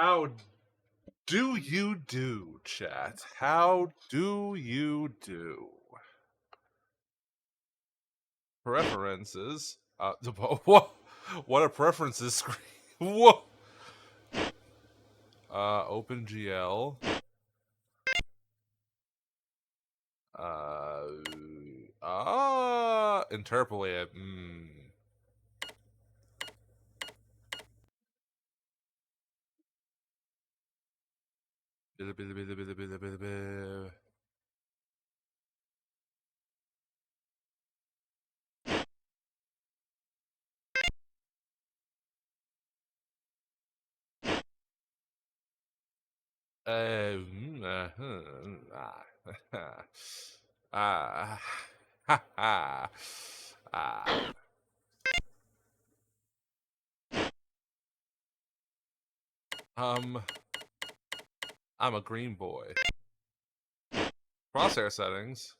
How do you do, chat? How do you do? Preferences. What? What a preferences screen. Whoa. OpenGL. Interpolate. I'm a green boy. Crosshair settings.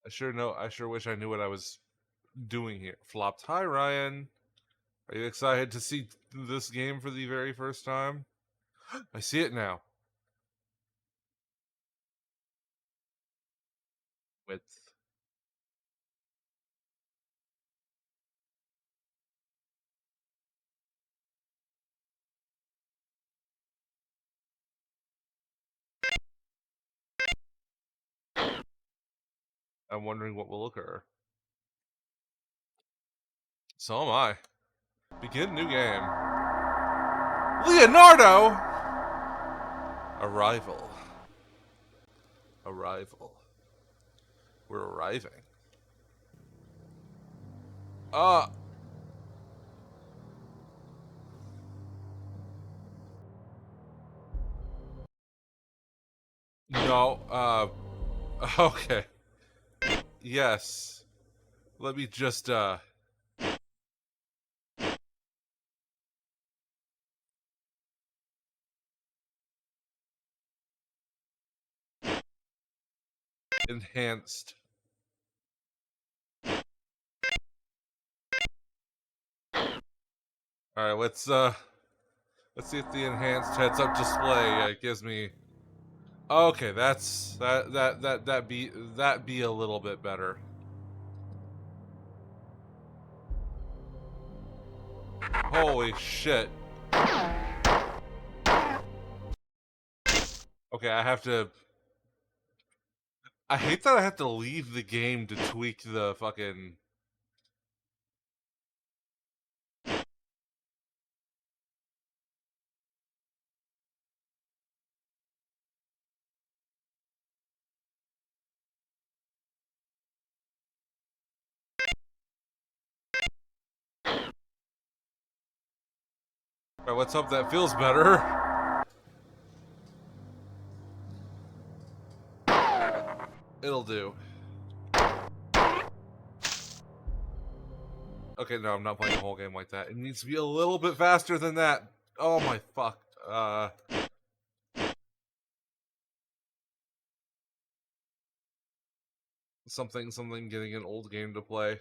I sure wish I knew what I was doing here. Flopped. Hi, Ryan. Are you excited to see this game for the very first time? I see it now. Width. I'm wondering what will occur. So am I. Begin new game. Leonardo! Arrival. Arrival. We're arriving. Uh. No, okay. Yes. Let me just, enhanced. Alright, let's see if the enhanced heads-up display gives me. Okay, that be a little bit better. Holy shit. Okay, I hate that I have to leave the game to tweak the fucking. Alright, let's hope that feels better. It'll do. Okay, no, I'm not playing the whole game like that. It needs to be a little bit faster than that. Oh my fuck. Something getting an old game to play.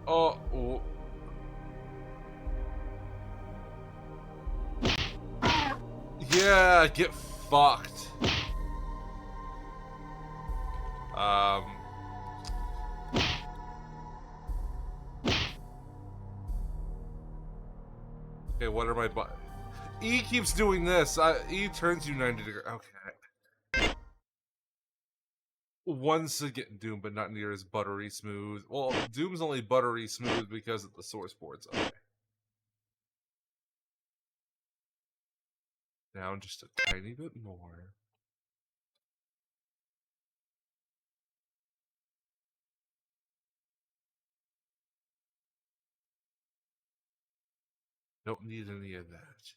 Oh. Yeah, get fucked. Okay, what are my E keeps doing this. E turns you 90 degrees. Okay. Once again, Doom, but not near as buttery smooth. Well, Doom's only buttery smooth because of the source boards. Okay. Down just a tiny bit more. Don't need any of that.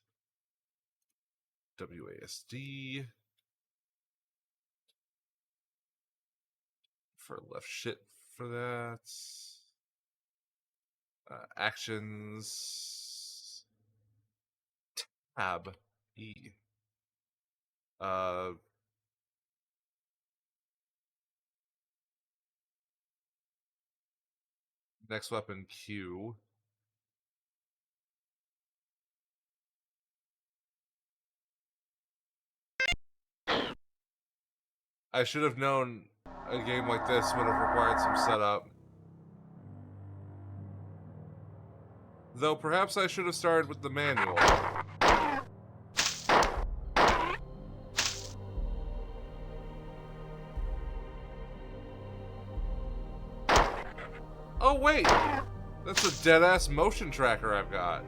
WASD. For left shit for that. Actions. Tab. E. Next weapon Q. I should have known a game like this would have required some setup. Though perhaps I should have started with the manual. Oh wait! That's a dead-ass motion tracker I've got.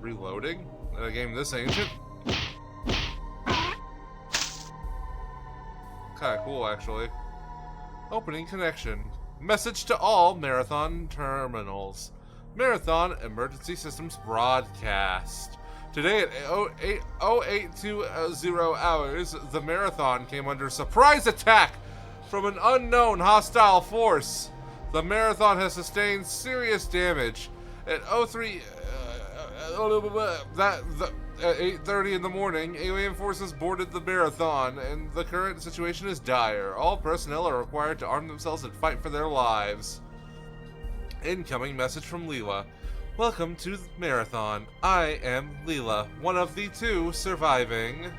Reloading? In a game this ancient? Kinda cool, actually. Opening connection. Message to all Marathon terminals. Marathon Emergency Systems broadcast. Today at 0820 hours, the Marathon came under surprise attack from an unknown hostile force. The Marathon has sustained serious damage. At 8:30 in the morning, alien forces boarded the Marathon, and the current situation is dire. All personnel are required to arm themselves and fight for their lives. Incoming message from Leela. Welcome to the Marathon. I am Leela, one of the 2 surviving.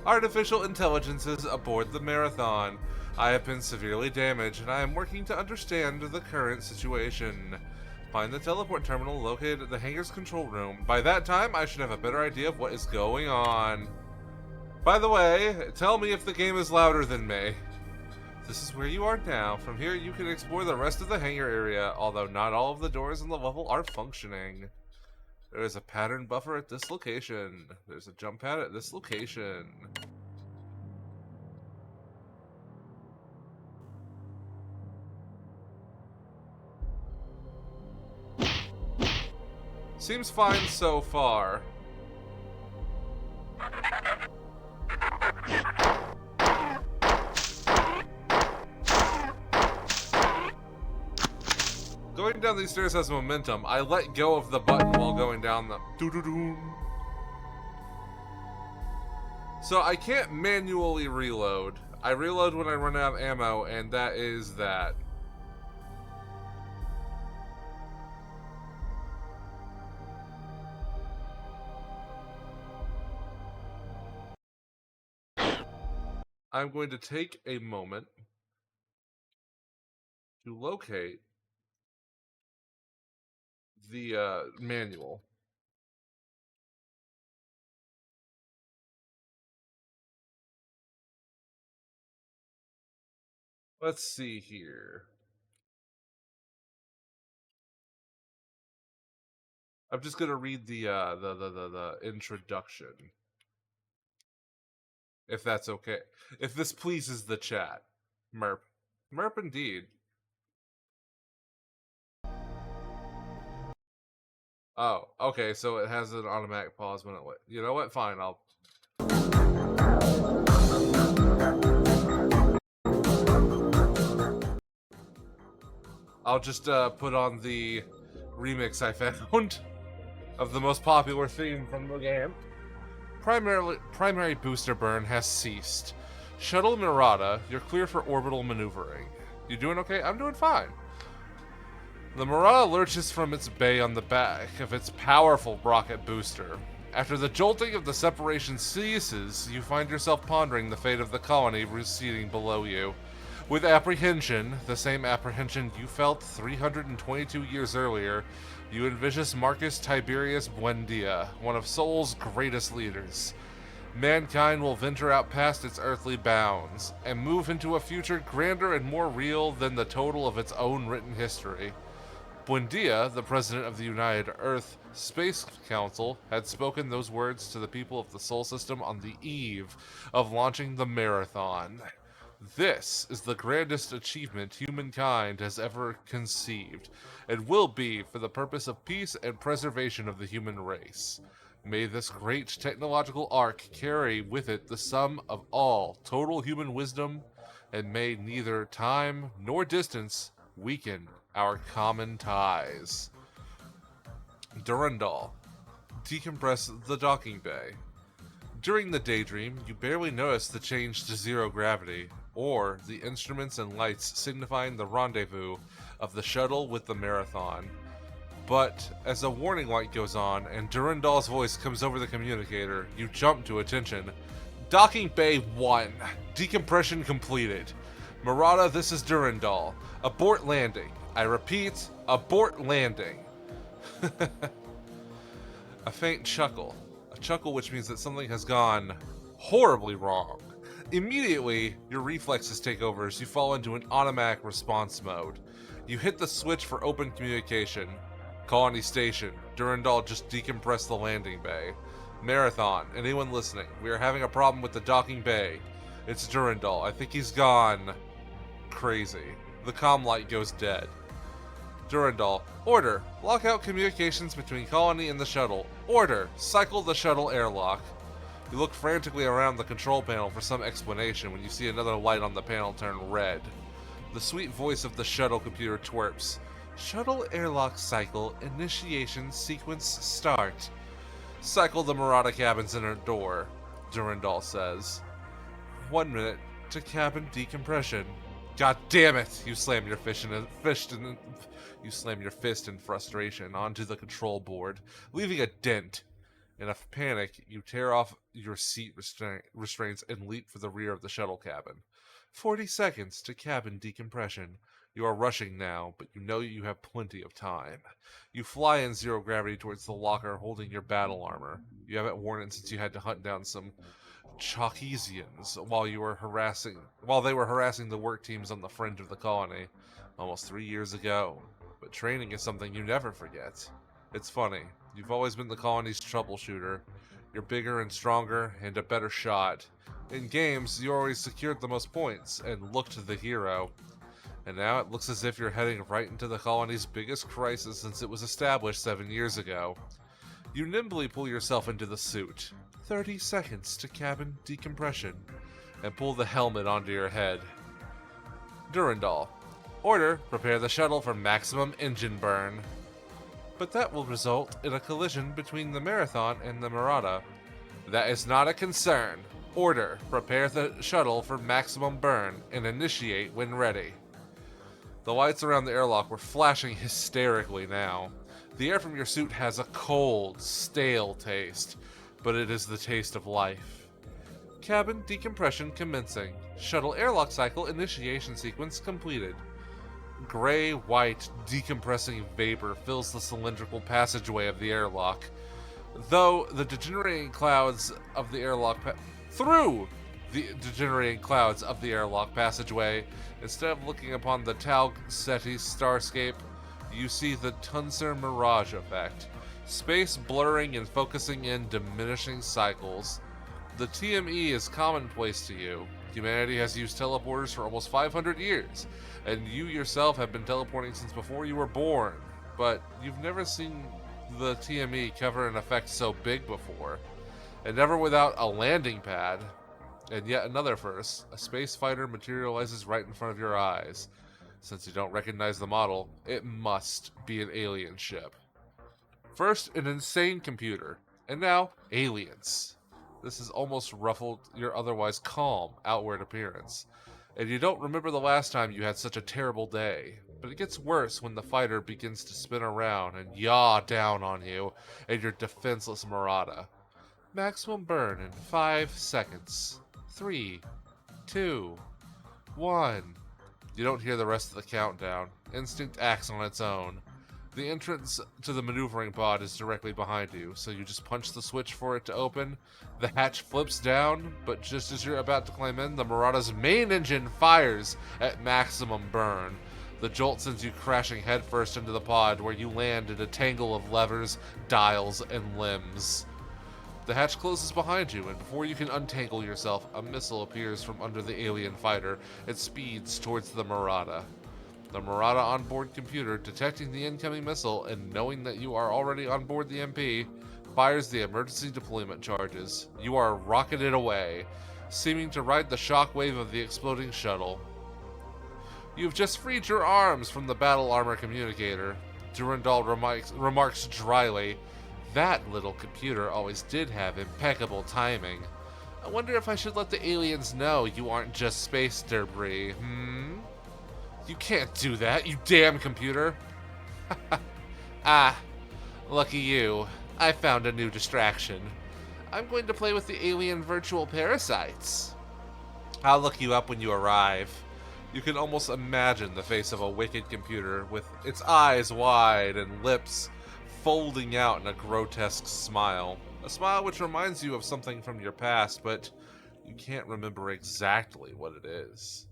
Artificial intelligences aboard the Marathon. I have been severely damaged, and I am working to understand the current situation. Find the teleport terminal located at the hangar's control room. By that time, I should have a better idea of what is going on. By the way, tell me if the game is louder than me. This is where you are now. From here, you can explore the rest of the hangar area, although not all of the doors in the level are functioning. There is a pattern buffer at this location. There's a jump pad at this location. Seems fine so far. Going down these stairs has momentum. I let go of the button while going down them. Doo-doo-doo. So I can't manually reload. I reload when I run out of ammo, and that is that. I'm going to take a moment to locate the manual. Let's see here. I'm just gonna read the introduction, if that's okay. If this pleases the chat, Merp, Merp indeed. Oh, okay. So it has an automatic pause when it. You know what? Fine. I'll just put on the remix I found of the most popular theme from the game. Primary booster burn has ceased. Shuttle Murata, you're clear for orbital maneuvering. You doing okay? I'm doing fine. The Murata lurches from its bay on the back of its powerful rocket booster. After the jolting of the separation ceases, you find yourself pondering the fate of the colony receding below you. With apprehension, the same apprehension you felt 322 years earlier, you envision Marcus Tiberius Buendia, one of Sol's greatest leaders. Mankind will venture out past its earthly bounds, and move into a future grander and more real than the total of its own written history. Buendia, the president of the United Earth Space Council, had spoken those words to the people of the Sol System on the eve of launching the Marathon. This is the grandest achievement humankind has ever conceived, and will be for the purpose of peace and preservation of the human race. May this great technological arc carry with it the sum of all total human wisdom, and may neither time nor distance weaken our common ties. Durandal. Decompress the docking bay. During the daydream, you barely notice the change to zero gravity, or the instruments and lights signifying the rendezvous of the shuttle with the Marathon. But as a warning light goes on and Durandal's voice comes over the communicator, you jump to attention. Docking Bay 1. Decompression completed. Murata, this is Durandal. Abort landing. I repeat, abort landing. A faint chuckle. A chuckle which means that something has gone horribly wrong. Immediately, your reflexes take over as you fall into an automatic response mode. You hit the switch for open communication. Colony Station. Durandal just decompressed the landing bay. Marathon. Anyone listening? We are having a problem with the docking bay. It's Durandal. I think he's gone crazy. The comm light goes dead. Durandal. Order. Lock out communications between Colony and the shuttle. Order. Cycle the shuttle airlock. You look frantically around the control panel for some explanation when you see another light on the panel turn red. The sweet voice of the shuttle computer twerps. Shuttle airlock cycle initiation sequence start. Cycle the Murata cabin's inner door, Durandal says. 1 minute to cabin decompression. God damn it! You slam your fist in frustration onto the control board, leaving a dent. In a panic, you tear off your seat restraints and leap for the rear of the shuttle cabin. 40 seconds to cabin decompression. You are rushing now, but you know you have plenty of time. You fly in zero gravity towards the locker holding your battle armor. You haven't worn it since you had to hunt down some Chalkesians while they were harassing the work teams on the fringe of the colony almost 3 years ago. But training is something you never forget. It's funny, you've always been the colony's troubleshooter. You're bigger and stronger and a better shot. In games, you always secured the most points and looked the hero. And now it looks as if you're heading right into the colony's biggest crisis since it was established 7 years ago. You nimbly pull yourself into the suit. 30 seconds to cabin decompression. And pull the helmet onto your head. Durandal. Order, prepare the shuttle for maximum engine burn. But that will result in a collision between the Marathon and the Murata. That is not a concern. Order, prepare the shuttle for maximum burn and initiate when ready. The lights around the airlock were flashing hysterically now. The air from your suit has a cold, stale taste, but it is the taste of life. Cabin decompression commencing. Shuttle airlock cycle initiation sequence completed. Gray-white decompressing vapor fills the cylindrical passageway of the airlock. Through the degenerating clouds of the airlock passageway, instead of looking upon the Tau Ceti starscape, you see the Tunser mirage effect. Space blurring and focusing in diminishing cycles. The TME is commonplace to you. Humanity has used teleporters for almost 500 years, and you yourself have been teleporting since before you were born. But you've never seen the TME cover an effect so big before, and never without a landing pad. And yet another first, a space fighter materializes right in front of your eyes. Since you don't recognize the model, it must be an alien ship. First, an insane computer, and now, aliens. This has almost ruffled your otherwise calm outward appearance. And you don't remember the last time you had such a terrible day. But it gets worse when the fighter begins to spin around and yaw down on you and your defenseless Murata. Maximum burn in 5 seconds. 3, 2, 1. You don't hear the rest of the countdown. Instinct acts on its own. The entrance to the maneuvering pod is directly behind you, so you just punch the switch for it to open. The hatch flips down, but just as you're about to climb in, the Murata's main engine fires at maximum burn. The jolt sends you crashing headfirst into the pod, where you land in a tangle of levers, dials, and limbs. The hatch closes behind you, and before you can untangle yourself, a missile appears from under the alien fighter and speeds towards the Murata. The Murata onboard computer, detecting the incoming missile and knowing that you are already on board the MP, fires the emergency deployment charges. You are rocketed away, seeming to ride the shockwave of the exploding shuttle. You've just freed your arms from the battle armor communicator. Durandal remarks dryly, "That little computer always did have impeccable timing. I wonder if I should let the aliens know you aren't just space debris, You can't do that, you damn computer." Ah, lucky you. I found a new distraction. I'm going to play with the alien virtual parasites. I'll look you up when you arrive. You can almost imagine the face of a wicked computer with its eyes wide and lips folding out in a grotesque smile. A smile which reminds you of something from your past, but you can't remember exactly what it is.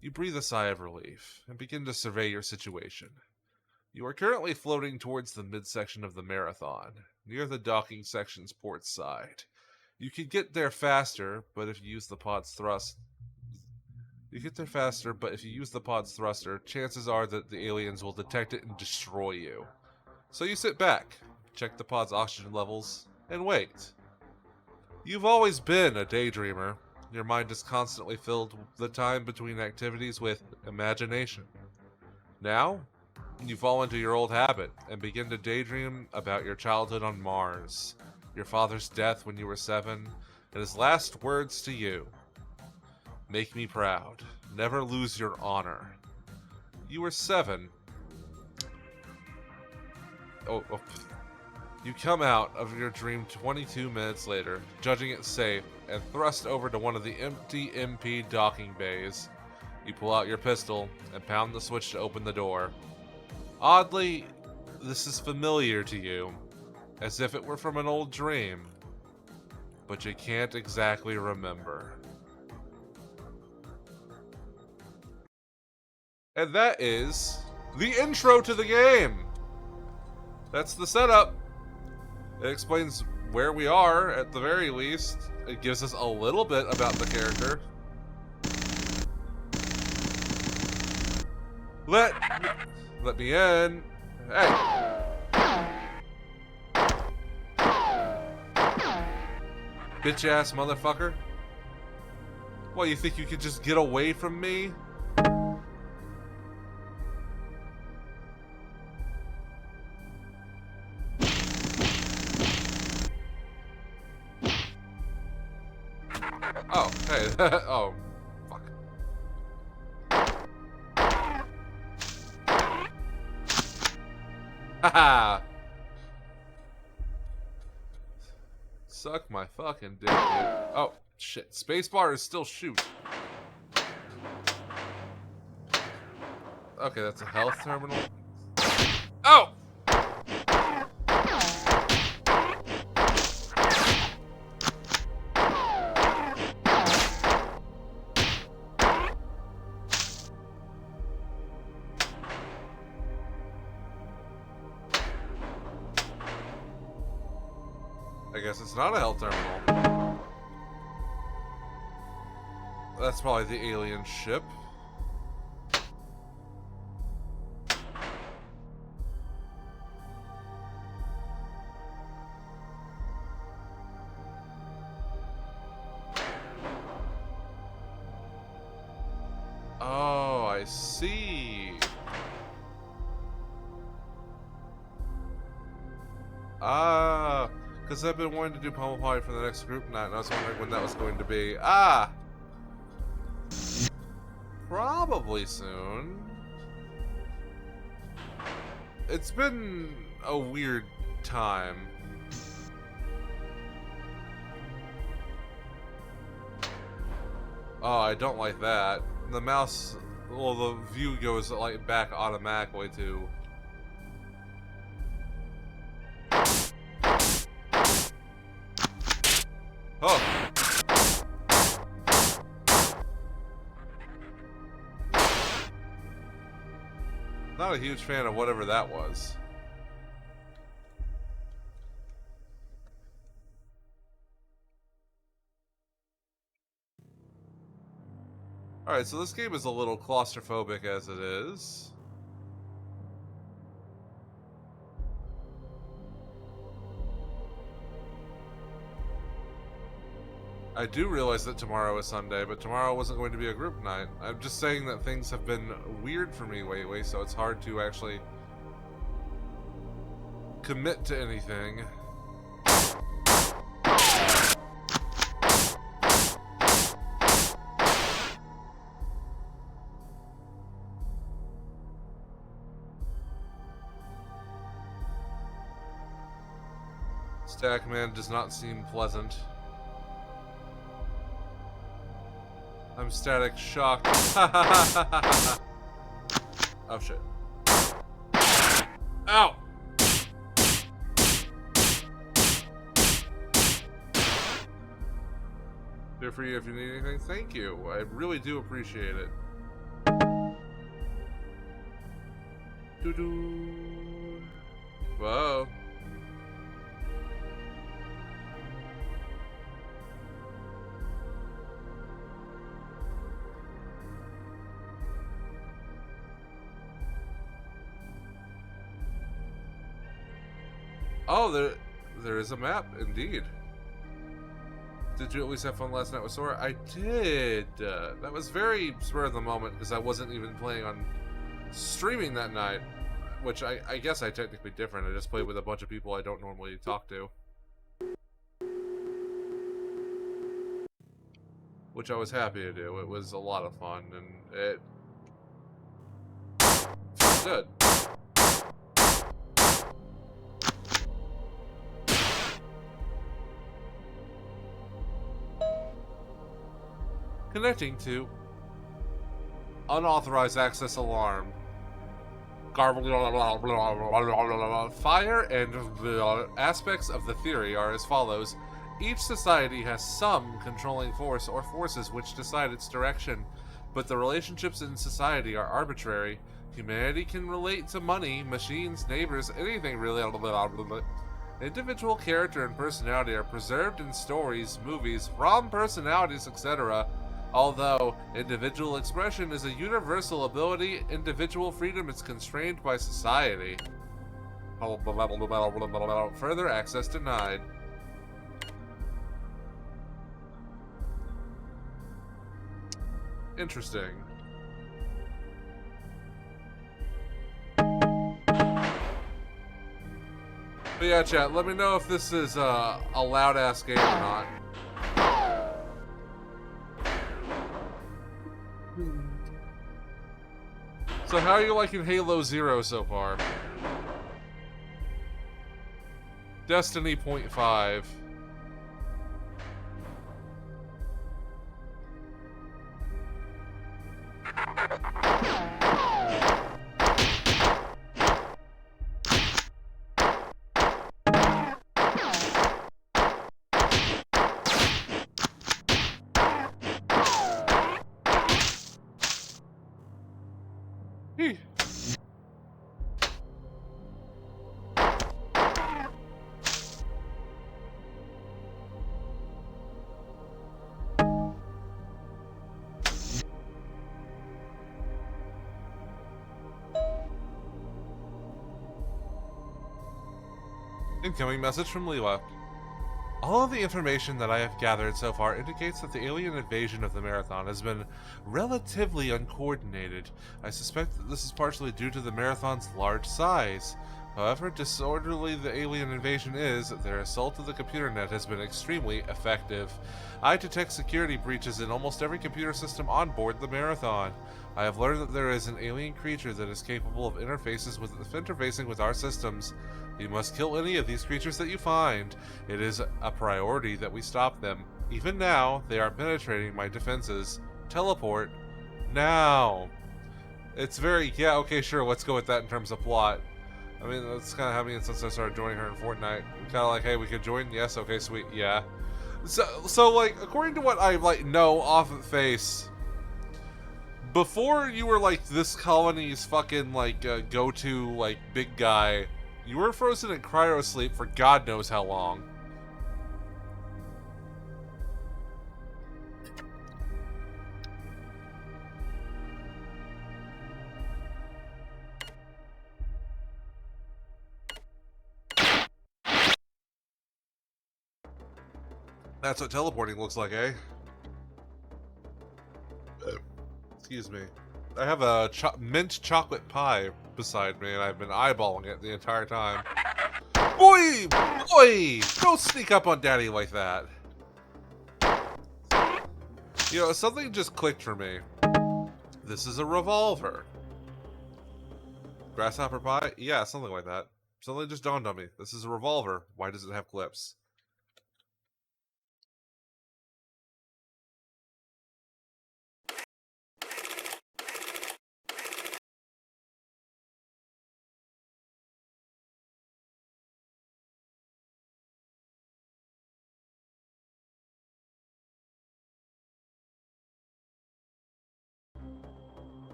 You breathe a sigh of relief and begin to survey your situation. You are currently floating towards the midsection of the Marathon, near the docking section's port side. You can get there faster, but if you use the pod's thruster, chances are that the aliens will detect it and destroy you. So you sit back, check the pod's oxygen levels, and wait. You've always been a daydreamer. Your mind is constantly filled the time between activities with imagination. Now, you fall into your old habit and begin to daydream about your childhood on Mars, your father's death when you were 7, and his last words to you. "Make me proud. Never lose your honor." You were 7. You come out of your dream 22 minutes later, judging it safe, and thrust over to one of the empty MP docking bays. You pull out your pistol and pound the switch to open the door. Oddly, this is familiar to you, as if it were from an old dream, but you can't exactly remember. And that is the intro to the game. That's the setup. It explains where we are, at the very least. It gives us a little bit about the character. Let me in. Hey. Bitch ass motherfucker. What, you think you could just get away from me? Oh, hey. Oh, fuck. Haha. Suck my fucking dick, dude. Oh, shit. Spacebar is still shoot. Okay, that's a health terminal. Oh! I guess it's not a health terminal. That's probably the alien ship. Oh, I see. Ah, because I've been wanting to do Pummel Party for the next group night, and I was wondering when that was going to be. Ah! Probably soon. It's been a weird time. Oh, I don't like that. The mouse, well, the view goes like back automatically to. Oh. Not a huge fan of whatever that was. Alright, so this game is a little claustrophobic as it is. I do realize that tomorrow is Sunday, but tomorrow wasn't going to be a group night. I'm just saying that things have been weird for me lately, so it's hard to actually commit to anything. Stackman does not seem pleasant. I'm static shocked. Oh shit. Ow! Here for you if you need anything. Thank you. I really do appreciate it. Doo-doo. Whoa. Oh, there is a map, indeed. Did you at least have fun last night with Sora? I did. That was very spur of the moment because I wasn't even planning on streaming that night, which I guess I technically different. I just played with a bunch of people I don't normally talk to, which I was happy to do. It was a lot of fun and it felt good. Connecting to unauthorized access alarm. Fire and the aspects of the theory are as follows. Each society has some controlling force or forces which decide its direction, but the relationships in society are arbitrary. Humanity can relate to money, machines, neighbors, anything really. Individual character and personality are preserved in stories, movies, ROM personalities, etc. Although individual expression is a universal ability, individual freedom is constrained by society. Further access denied. Interesting. But yeah, chat, let me know if this is a loud-ass game or not. So how are you liking Halo Zero so far? Destiny 0.5. Incoming message from Leela. All of the information that I have gathered so far indicates that the alien invasion of the Marathon has been relatively uncoordinated. I suspect that this is partially due to the Marathon's large size. However disorderly the alien invasion is, their assault of the computer net has been extremely effective. I detect security breaches in almost every computer system on board the Marathon. I have learned that there is an alien creature that is capable of interfacing with our systems. You must kill any of these creatures that you find. It is a priority that we stop them. Even now, they are penetrating my defenses. Teleport. Now. It's very, yeah, okay, sure, let's go with that in terms of plot. I mean, that's kind of happening since I started joining her in Fortnite. Kind of like, hey, we could join? Yes, okay, sweet, yeah. So like, according to what I, like, know off of face, before you were, like, this colony's fucking, like, go-to, like, big guy, you were frozen in cryosleep for God knows how long. That's what teleporting looks like, eh? Excuse me. I have a mint chocolate pie beside me, and I've been eyeballing it the entire time. Boy! Boy! Don't sneak up on Daddy like that. You know, something just clicked for me. This is a revolver. Grasshopper pie? Yeah, something like that. Something just dawned on me. This is a revolver. Why does it have clips?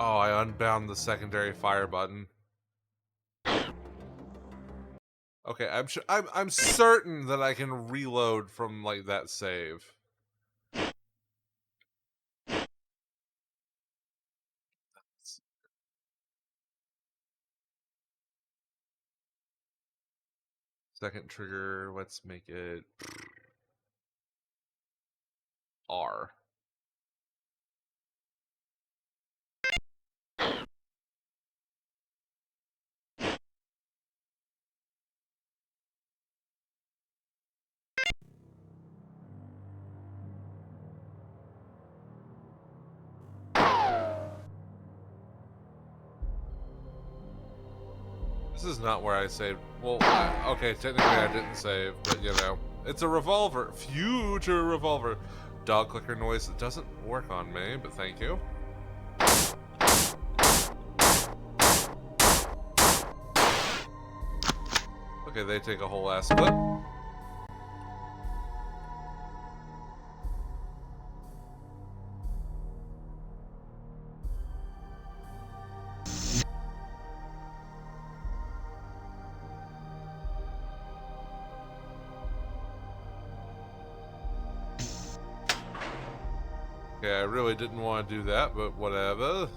Oh, I unbound the secondary fire button. Okay, I'm certain that I can reload from like that save. Second trigger, let's make it R. This is not where I saved. Well, okay, technically I didn't save, but you know. It's a revolver. Future revolver. Dog clicker noise doesn't work on me, but thank you. Okay, they take a whole ass clip. Okay, I really didn't want to do that, but whatever.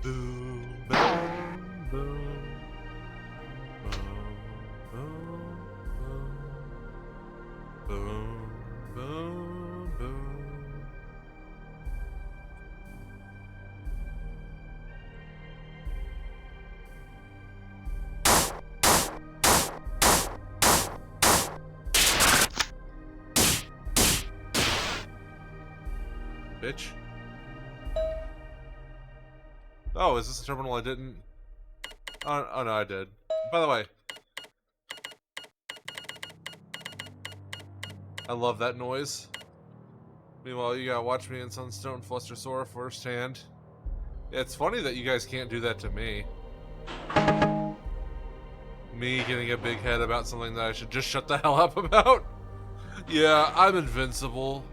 Boom, boom, boom. Boom, boom, boom, boom. Bitch. Oh, is this a terminal I didn't? Oh no, I did. By the way, I love that noise. Meanwhile, you gotta watch me in Sunstone Fluster Sora firsthand. It's funny that you guys can't do that to me. Me getting a big head about something that I should just shut the hell up about. Yeah, I'm invincible.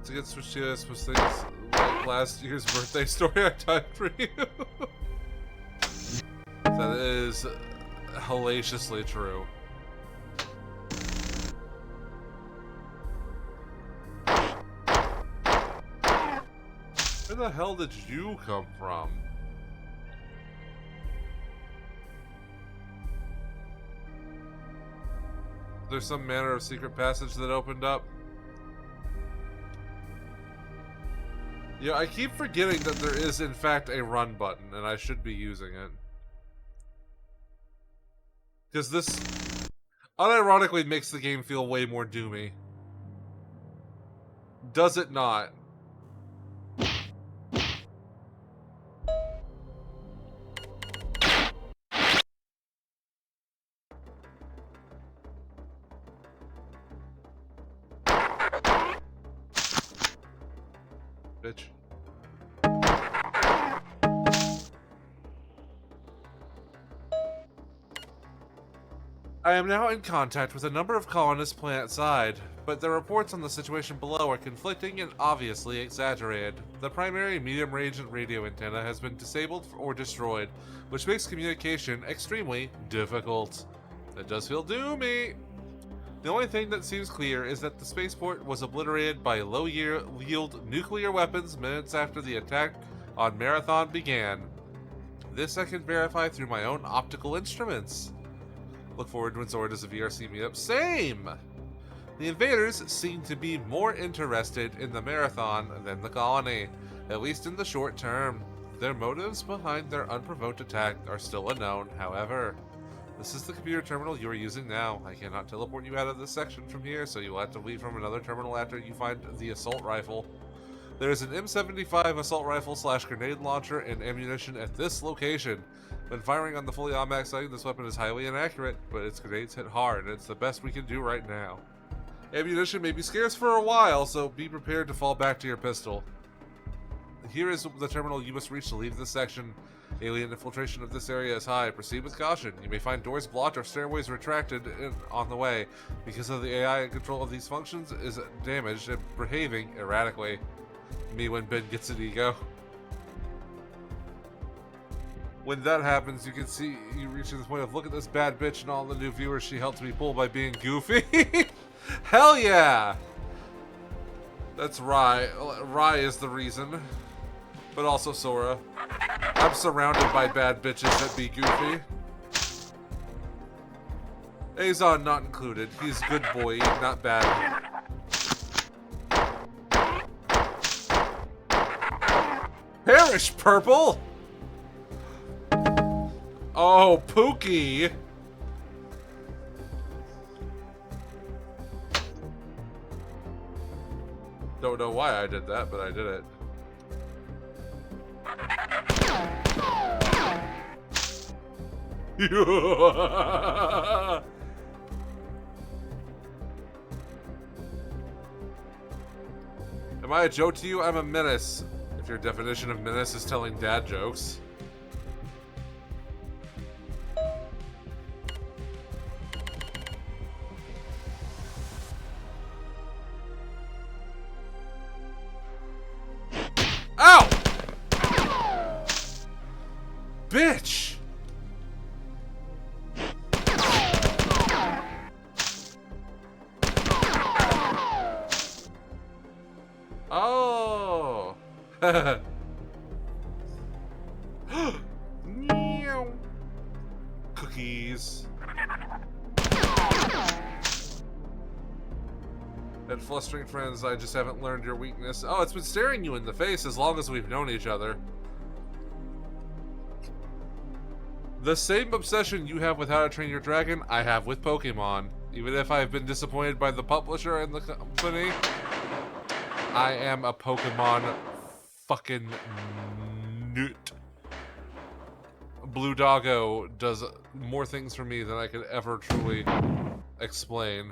To get switched to us was things like last year's birthday story I typed for you. That is hellaciously true. Where the hell did you come from? There's some manner of secret passage that opened up. Yeah, I keep forgetting that there is in fact a run button, and I should be using it. Because this... unironically makes the game feel way more doomy. Does it not? Bitch. I am now in contact with a number of colonists planet-side, but the reports on the situation below are conflicting and obviously exaggerated. The primary medium-range radio antenna has been disabled or destroyed, which makes communication extremely difficult. It does feel doomy. The only thing that seems clear is that the spaceport was obliterated by low-yield nuclear weapons minutes after the attack on Marathon began. This I can verify through my own optical instruments. Look forward to when Zora does a VRC meetup. Same! The invaders seem to be more interested in the Marathon than the colony, at least in the short term. Their motives behind their unprovoked attack are still unknown, however. This is the computer terminal you are using now. I cannot teleport you out of this section from here, so you will have to leave from another terminal after you find the assault rifle. There is an M75 assault rifle / grenade launcher and ammunition at this location. When firing on the fully automatic sighting, this weapon is highly inaccurate, but its grenades hit hard, and it's the best we can do right now. Ammunition may be scarce for a while, so be prepared to fall back to your pistol. Here is the terminal you must reach to leave this section. Alien infiltration of this area is high. Proceed with caution. You may find doors blocked or stairways retracted on the way. Because of the AI in control of these functions is damaged and behaving erratically. Me when Ben gets an ego. When that happens, you can see you reach this point of look at this bad bitch and all the new viewers she helped me pull by being goofy. Hell yeah! That's Rai. Rai is the reason. But also Sora. I'm surrounded by bad bitches that be goofy. Azon not included. He's good boy, not bad. Perish, Purple! Oh, Pookie! Don't know why I did that, but I did it. Am I a joke to you? I'm a menace. If your definition of menace is telling dad jokes. Ow! Bitch! Oh! Meow. Cookies. And flustering friends, I just haven't learned your weakness. Oh, it's been staring you in the face as long as we've known each other. The same obsession you have with How to Train Your Dragon, I have with Pokemon. Even if I've been disappointed by the publisher and the company, I am a Pokemon fucking newt. Blue Doggo does more things for me than I could ever truly explain.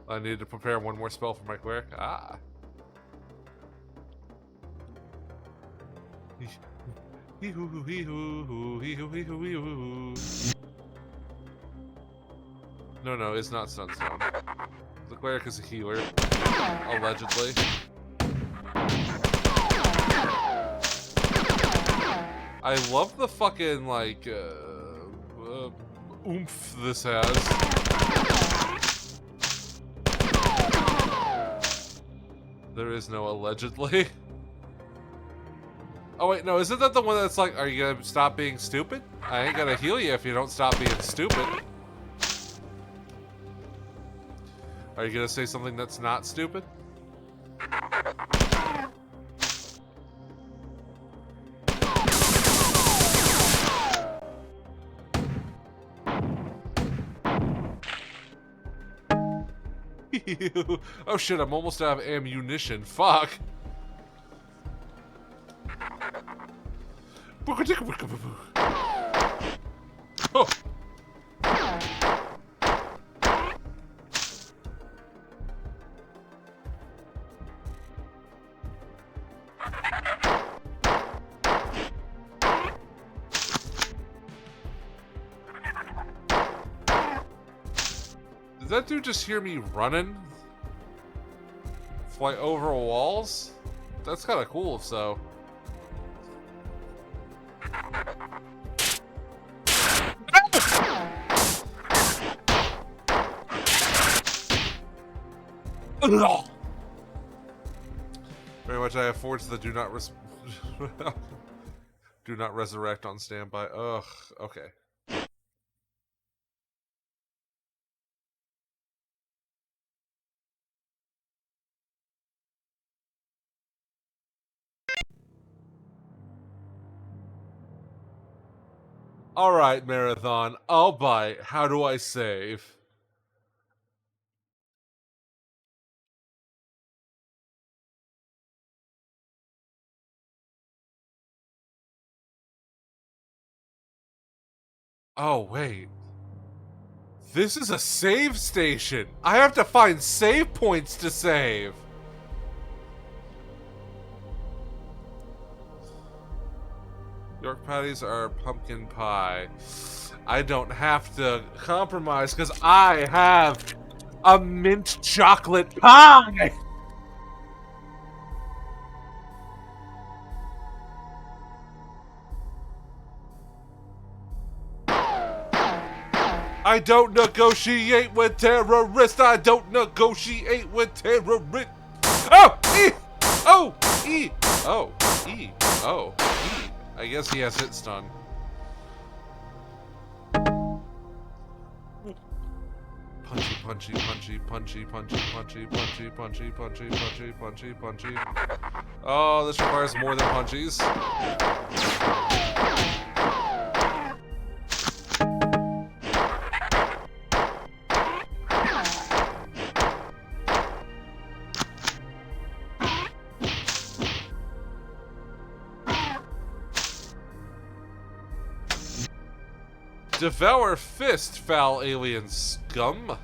I need to prepare one more spell for my cleric. Ah. No, it's not Sunstone. The cleric is a healer, allegedly. I love the fucking, like, oomph this has. There is no allegedly. Oh wait, no, isn't that the one that's like, are you gonna stop being stupid? I ain't gonna heal you if you don't stop being stupid. Are you gonna say something that's not stupid? Oh shit, I'm almost out of ammunition. Fuck. Oh. Did that dude just hear me running? Fly over walls? That's kind of cool if so. Very much I have forged the do not resurrect on standby. Ugh, okay. Alright, Marathon, I'll bite. How do I save? Oh, wait. This is a save station. I have to find save points to save. York patties are pumpkin pie. I don't have to compromise because I have a mint chocolate pie. I don't negotiate with terrorists. I don't negotiate with terrorists. Oh! E! Oh! E! Oh! E! Oh! E! I guess he has hit stun. Punchy, punchy, punchy, punchy, punchy, punchy, punchy, punchy, punchy, punchy, punchy, punchy. Oh, this requires more than punchies. Devour fist, foul alien scum.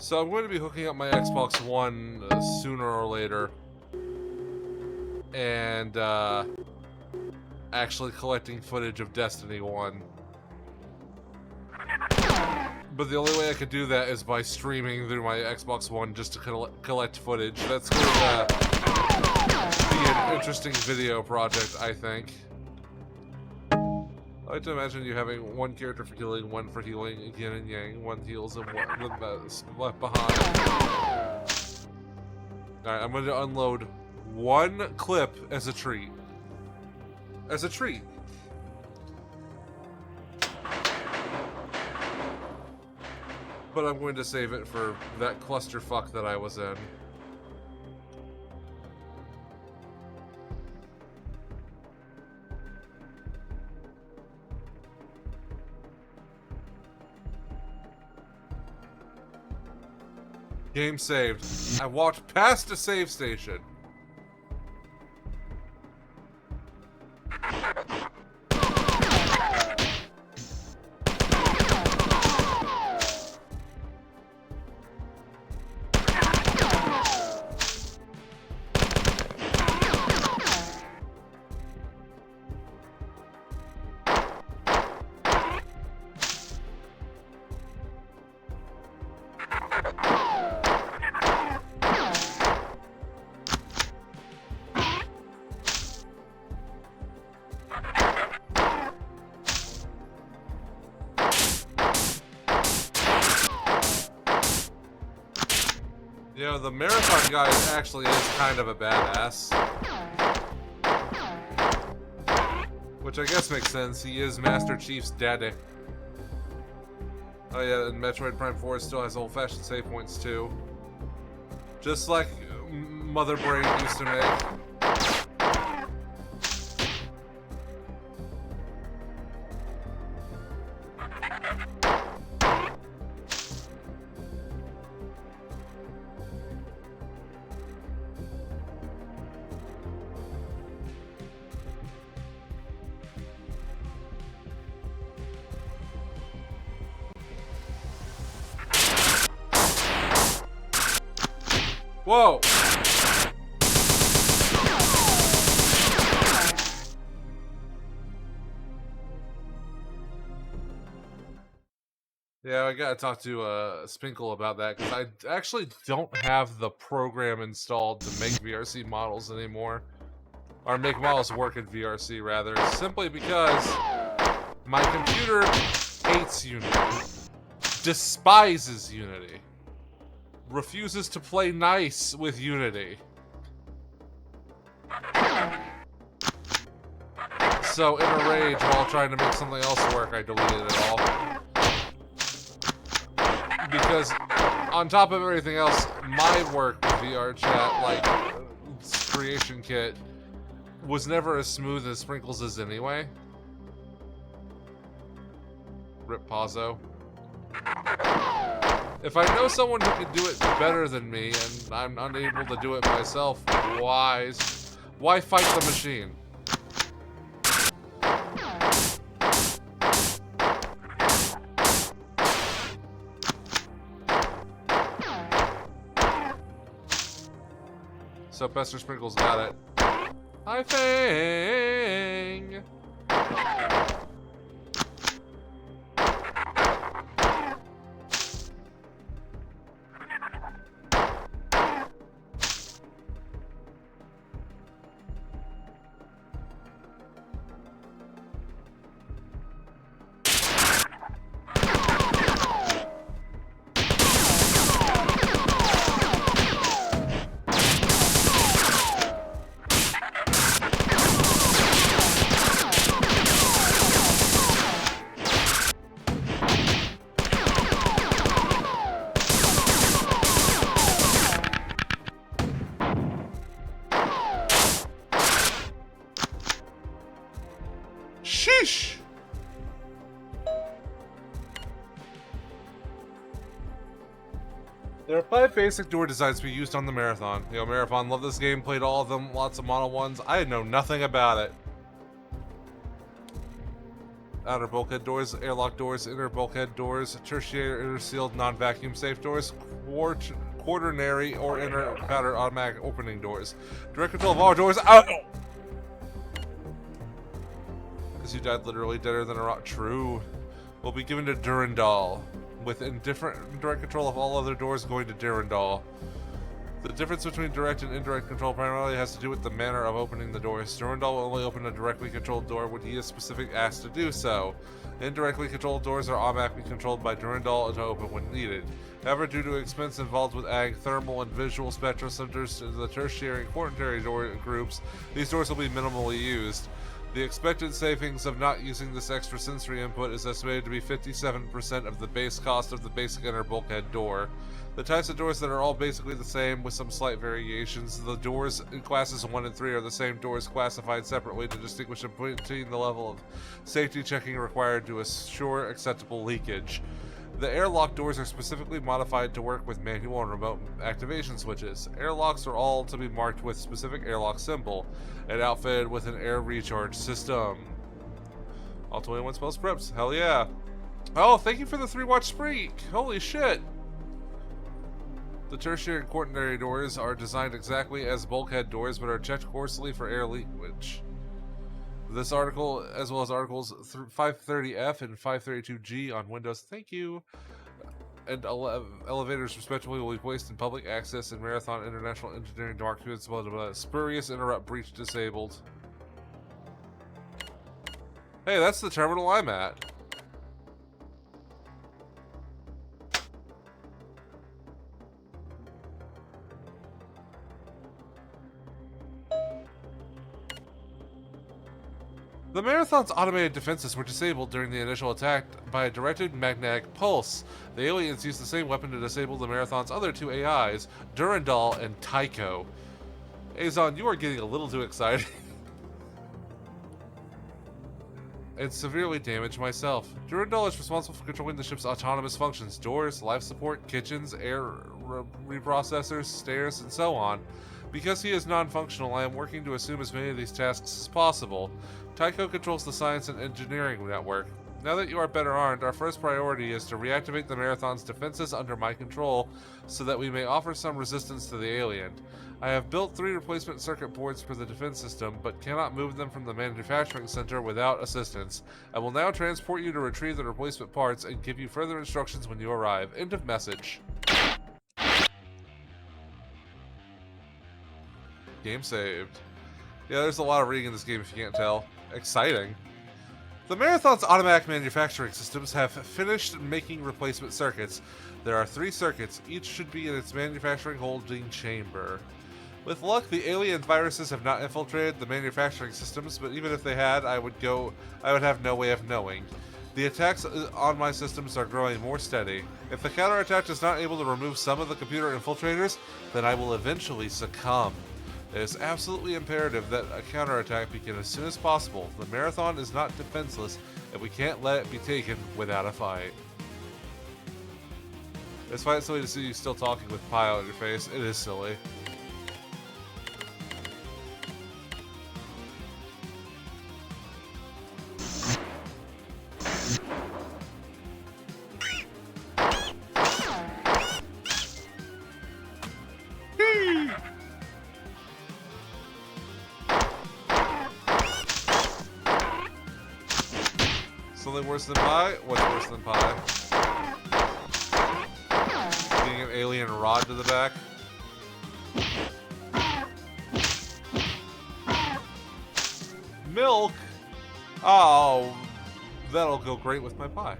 So I'm going to be hooking up my Xbox One sooner or later, and actually collecting footage of Destiny 1. But the only way I could do that is by streaming through my Xbox One just to collect footage. That's going to be an interesting video project, I think. I like to imagine you having one character for healing, one for healing, yin and yang, one heals and one that's left behind. Alright, I'm going to unload one clip as a treat. As a treat. But I'm going to save it for that clusterfuck that I was in. Game saved. I walked past a save station. You know, the Marathon guy actually is kind of a badass. Which I guess makes sense. He is Master Chief's daddy. Oh yeah, and Metroid Prime 4 still has old-fashioned save points too. Just like Mother Brain used to make. Whoa! Yeah, I gotta talk to Spinkle about that, because I actually don't have the program installed to make VRC models anymore. Or make models work in VRC, rather. Simply because my computer hates Unity. Despises Unity. Refuses to play nice with Unity. So, in a rage, while trying to make something else work, I deleted it all. Because, on top of everything else, my work with VRChat, like, creation kit, was never as smooth as Sprinkles is anyway. Rip Pazzo. If I know someone who can do it better than me, and I'm unable to do it myself, why fight the machine? So Pester Sprinkles got it. Hi, Fang! Sheesh! There are 5 basic door designs to be used on the Marathon. Yo, Marathon, love this game, played all of them, lots of Model 1s. I know nothing about it. Outer bulkhead doors, airlock doors, inner bulkhead doors, tertiary inner sealed non-vacuum safe doors, quaternary or inner powder automatic opening doors. Direct control of all doors. Oh! Because you died literally deader than a rock. True. Will be given to Durandal, with indifferent direct control of all other doors going to Durandal. The difference between direct and indirect control primarily has to do with the manner of opening the doors. Durandal will only open a directly controlled door when he is specifically asked to do so. Indirectly controlled doors are automatically controlled by Durandal to open when needed. However, due to expense involved with adding thermal and visual spectrum sensors to the tertiary and quaternary door groups, these doors will be minimally used. The expected savings of not using this extra sensory input is estimated to be 57% of the base cost of the basic inner bulkhead door. The types of doors that are all basically the same with some slight variations. The doors in classes 1 and 3 are the same doors classified separately to distinguish between the level of safety checking required to assure acceptable leakage. The airlock doors are specifically modified to work with manual and remote activation switches. Airlocks are all to be marked with specific airlock symbol and outfitted with an air recharge system. All 21 spells preps. Hell yeah. Oh, thank you for the 3-watch spree. Holy shit. The tertiary and quaternary doors are designed exactly as bulkhead doors, but are checked coarsely for air leakage. This article, as well as articles 530F and 532G on Windows, thank you, and elevators respectively will be placed in public access in Marathon International Engineering documents. Blah, blah, blah. Spurious interrupt breach disabled. Hey, that's the terminal I'm at. The Marathon's automated defenses were disabled during the initial attack by a directed magnetic pulse. The aliens used the same weapon to disable the Marathon's other two AIs, Durandal and Tycho. Azon, you are getting a little too excited. And severely damaged myself. Durandal is responsible for controlling the ship's autonomous functions: doors, life support, kitchens, air reprocessors, stairs, and so on. Because he is non-functional, I am working to assume as many of these tasks as possible. Tycho controls the science and engineering network. Now that you are better armed, our first priority is to reactivate the Marathon's defenses under my control so that we may offer some resistance to the alien. I have built 3 replacement circuit boards for the defense system, but cannot move them from the manufacturing center without assistance. I will now transport you to retrieve the replacement parts and give you further instructions when you arrive. End of message. Game saved. Yeah, there's a lot of reading in this game if you can't tell. Exciting. The Marathon's automatic manufacturing systems have finished making replacement circuits. There are 3 circuits, each should be in its manufacturing holding chamber. With luck, the alien viruses have not infiltrated the manufacturing systems, but even if they had, I would have no way of knowing. The attacks on my systems are growing more steady. If the counterattack is not able to remove some of the computer infiltrators, then I will eventually succumb. It is absolutely imperative that a counterattack begin as soon as possible. The Marathon is not defenseless, and we can't let it be taken without a fight. It's quite silly to see you still talking with pie on your face. It is silly. Something worse than pie? What's worse than pie? Getting an alien rod to the back? Milk? Oh, that'll go great with my pie.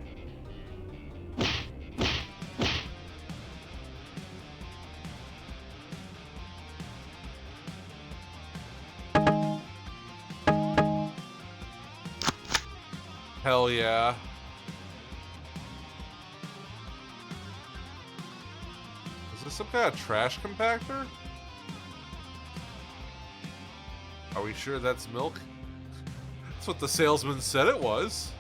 Hell yeah. Is this some kind of trash compactor? Are we sure that's milk? That's what the salesman said it was.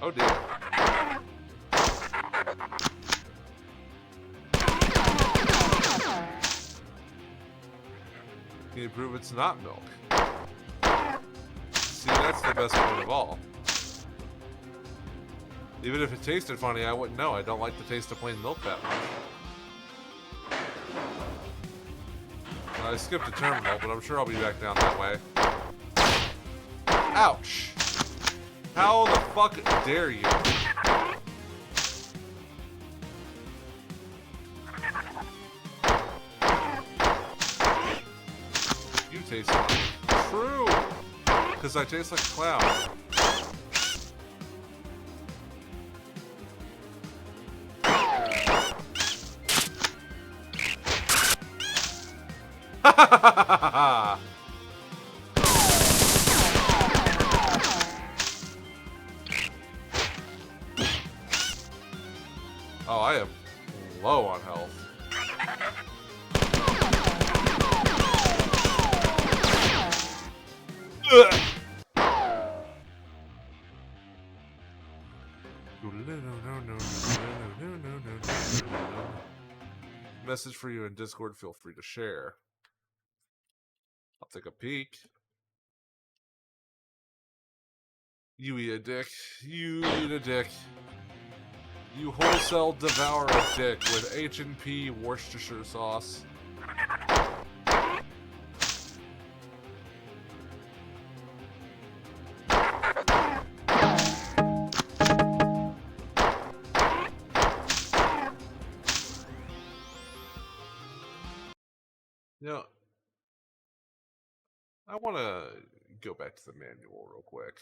Oh dear. Can you prove it's not milk? See, that's the best part of all. Even if it tasted funny, I wouldn't know. I don't like the taste of plain milk that much. I skipped a terminal, but I'm sure I'll be back down that way. Ouch! How the fuck dare you? You taste funny. True! Because I taste like a clown. Ha ha ha ha ha! Oh, I am low on health. Message for you in Discord, feel free to share. I'll take a peek. You eat a dick. You eat a dick. You wholesale devour a dick with H&P Worcestershire sauce. You know, I want to go back to the manual real quick.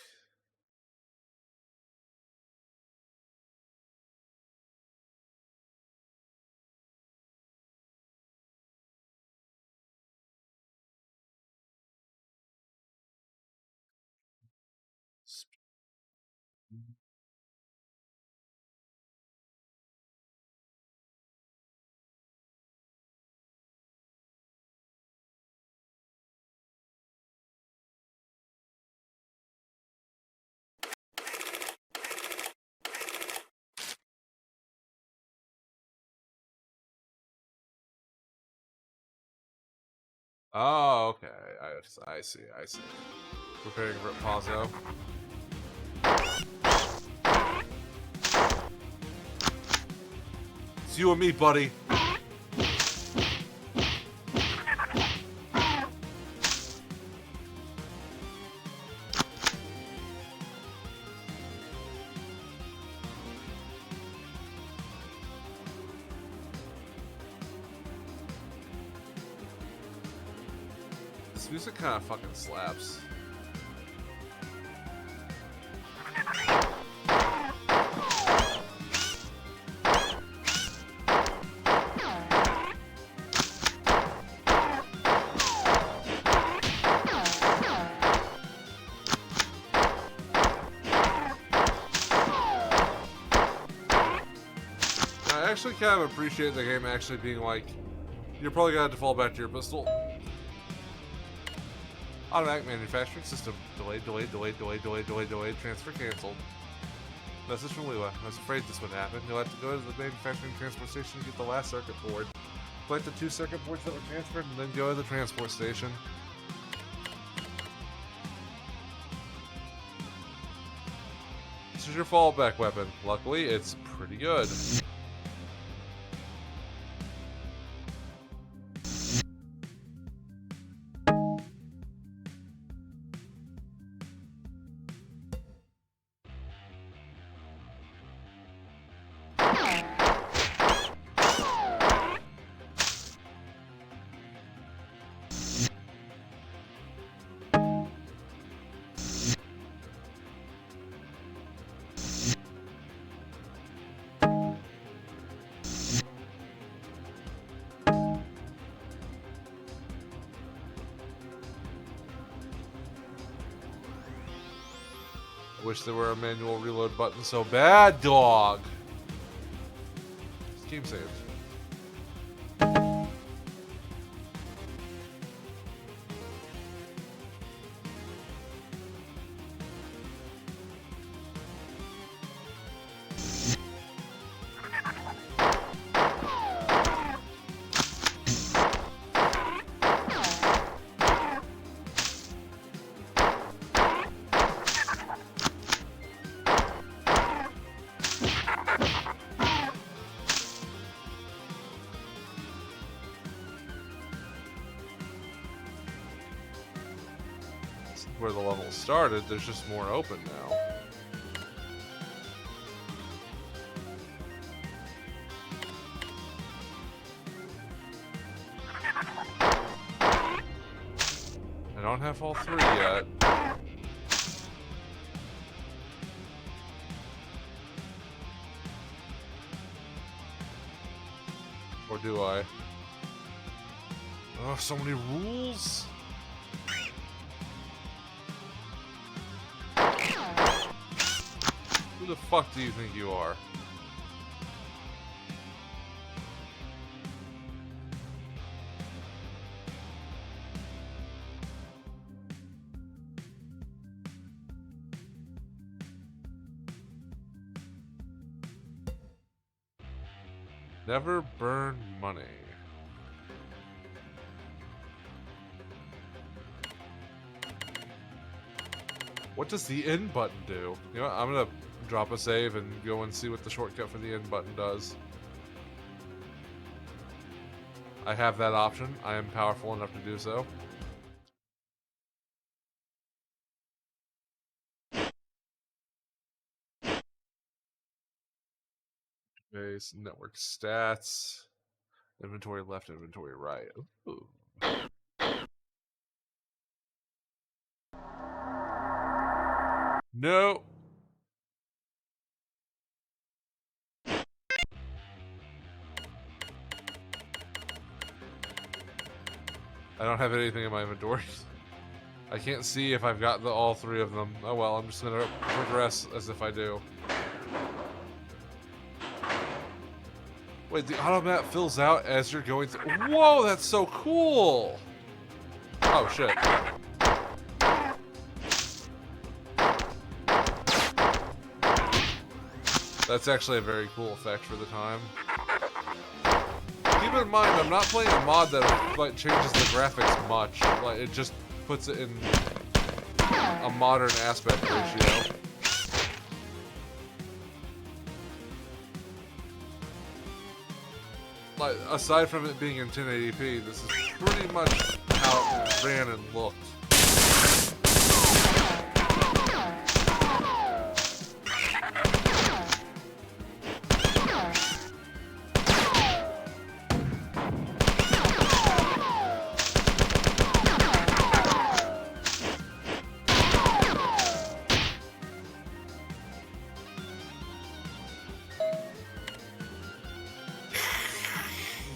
Oh, okay. I see. I see. Preparing for Pazzo. It's you and me, buddy. This music kind of fucking slaps. I actually kind of appreciate the game actually being like, you're probably gonna have to fall back to your pistol. Automatic manufacturing system. Delayed. Transfer canceled. Message from Lua. I was afraid this would happen. You'll have to go to the manufacturing transport station to get the last circuit board. Collect the 2 circuit boards that were transferred and then go to the transport station. This is your fallback weapon. Luckily, it's pretty good. Wish there were a manual reload button so bad, dog. Game saved. Where the level started, there's just more open now. I don't have all 3 yet. Or do I? Oh, so many rules! Who the fuck do you think you are? Never burn money. What does the N button do? You know what? I'm gonna drop a save and go and see what the shortcut for the N button does. I have that option. I am powerful enough to do so. Base, network stats, inventory left, inventory right. Ooh. No. I don't have anything in my inventory. I can't see if I've got all three of them. Oh well, I'm just gonna progress as if I do. Wait, the auto map fills out as you're going through. Whoa, that's so cool! Oh shit. That's actually a very cool effect for the time. Keep in mind, I'm not playing a mod that like changes the graphics much. Like it just puts it in a modern aspect ratio. Like aside from it being in 1080p, this is pretty much how it ran and looked.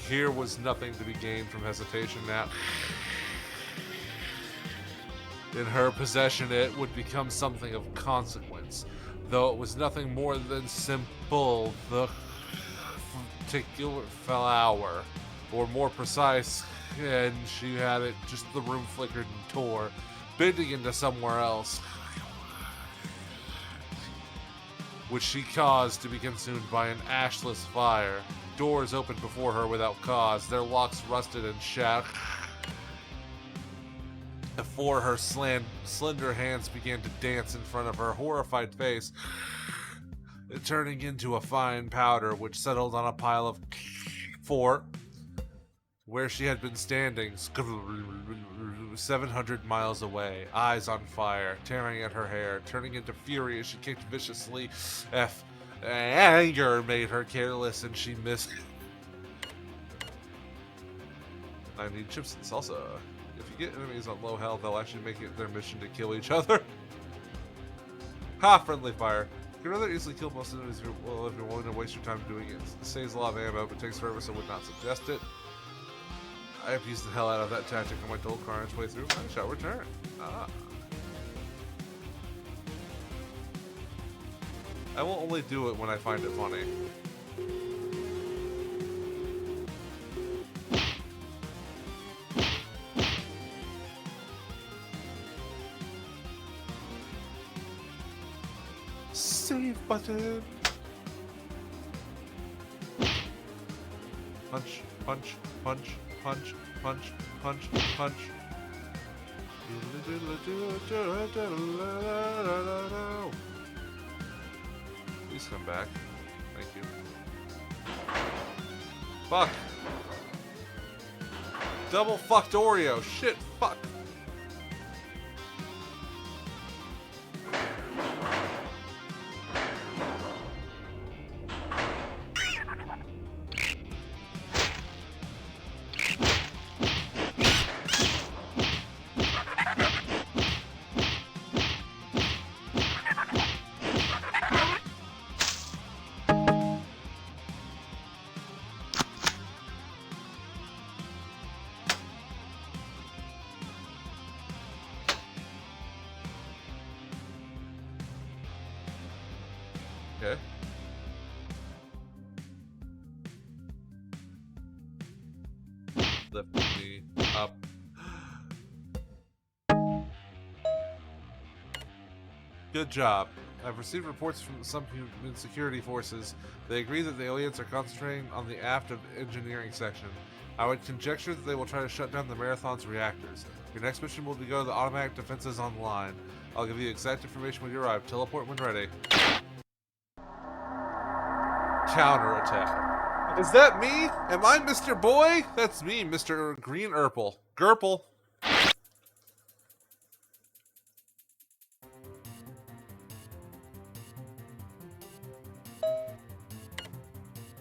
Here was nothing to be gained from hesitation now. In her possession, it would become something of consequence, though it was nothing more than simple, the particular flower, or more precise, and she had it, just the room flickered and tore, bending into somewhere else, which she caused to be consumed by an ashless fire. Doors opened before her without cause, their locks rusted and shattered. Before her slender hands began to dance in front of her horrified face, turning into a fine powder which settled on a pile of fort where she had been standing 700 miles away, eyes on fire, tearing at her hair, turning into fury as she kicked viciously. Anger made her careless and she missed. I need chips and salsa. If you get enemies on low health, they'll actually make it their mission to kill each other. Ha! Friendly fire. You can rather easily kill most enemies if you're willing to waste your time doing it. It saves a lot of ammo, but takes forever, so I would not suggest it. I have used the hell out of that tactic on my dual car on its way through. I shall return. Ah. I will only do it when I find it funny. Save button. Punch, punch, punch, punch, punch, punch, punch. Please come back. Thank you. Fuck. Double fucked Oreo. Shit. Fuck. Okay. Lift me up. Good job. I've received reports from some human security forces. They agree that the aliens are concentrating on the aft of the engineering section. I would conjecture that they will try to shut down the Marathon's reactors. Your next mission will be to go to the automatic defenses online. I'll give you exact information when you arrive. Teleport when ready. Counterattack. Is that me? Am I Mr. Boy? That's me, Mr. Green Urple. Gerple.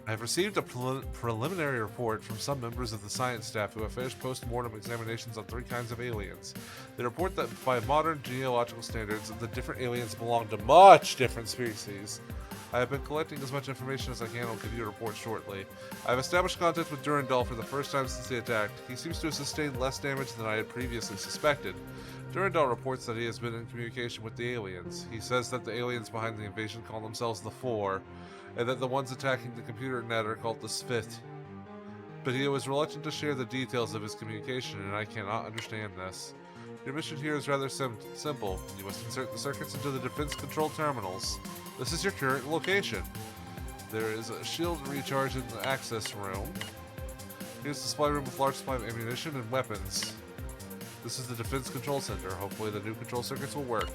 I've received a preliminary report from some members of the science staff who have finished post-mortem examinations on 3 kinds of aliens. They report that by modern geological standards, the different aliens belong to much different species. I have been collecting as much information as I can. I'll give you a report shortly. I have established contact with Durandal for the first time since the attack. He seems to have sustained less damage than I had previously suspected. Durandal reports that he has been in communication with the aliens. He says that the aliens behind the invasion call themselves the Four, and that the ones attacking the computer net are called the Svith. But he was reluctant to share the details of his communication, and I cannot understand this. Your mission here is rather simple. You must insert the circuits into the defense control terminals. This is your current location. There is a shield recharge in the access room. Here's the supply room with large supply of ammunition and weapons. This is the defense control center. Hopefully the new control circuits will work.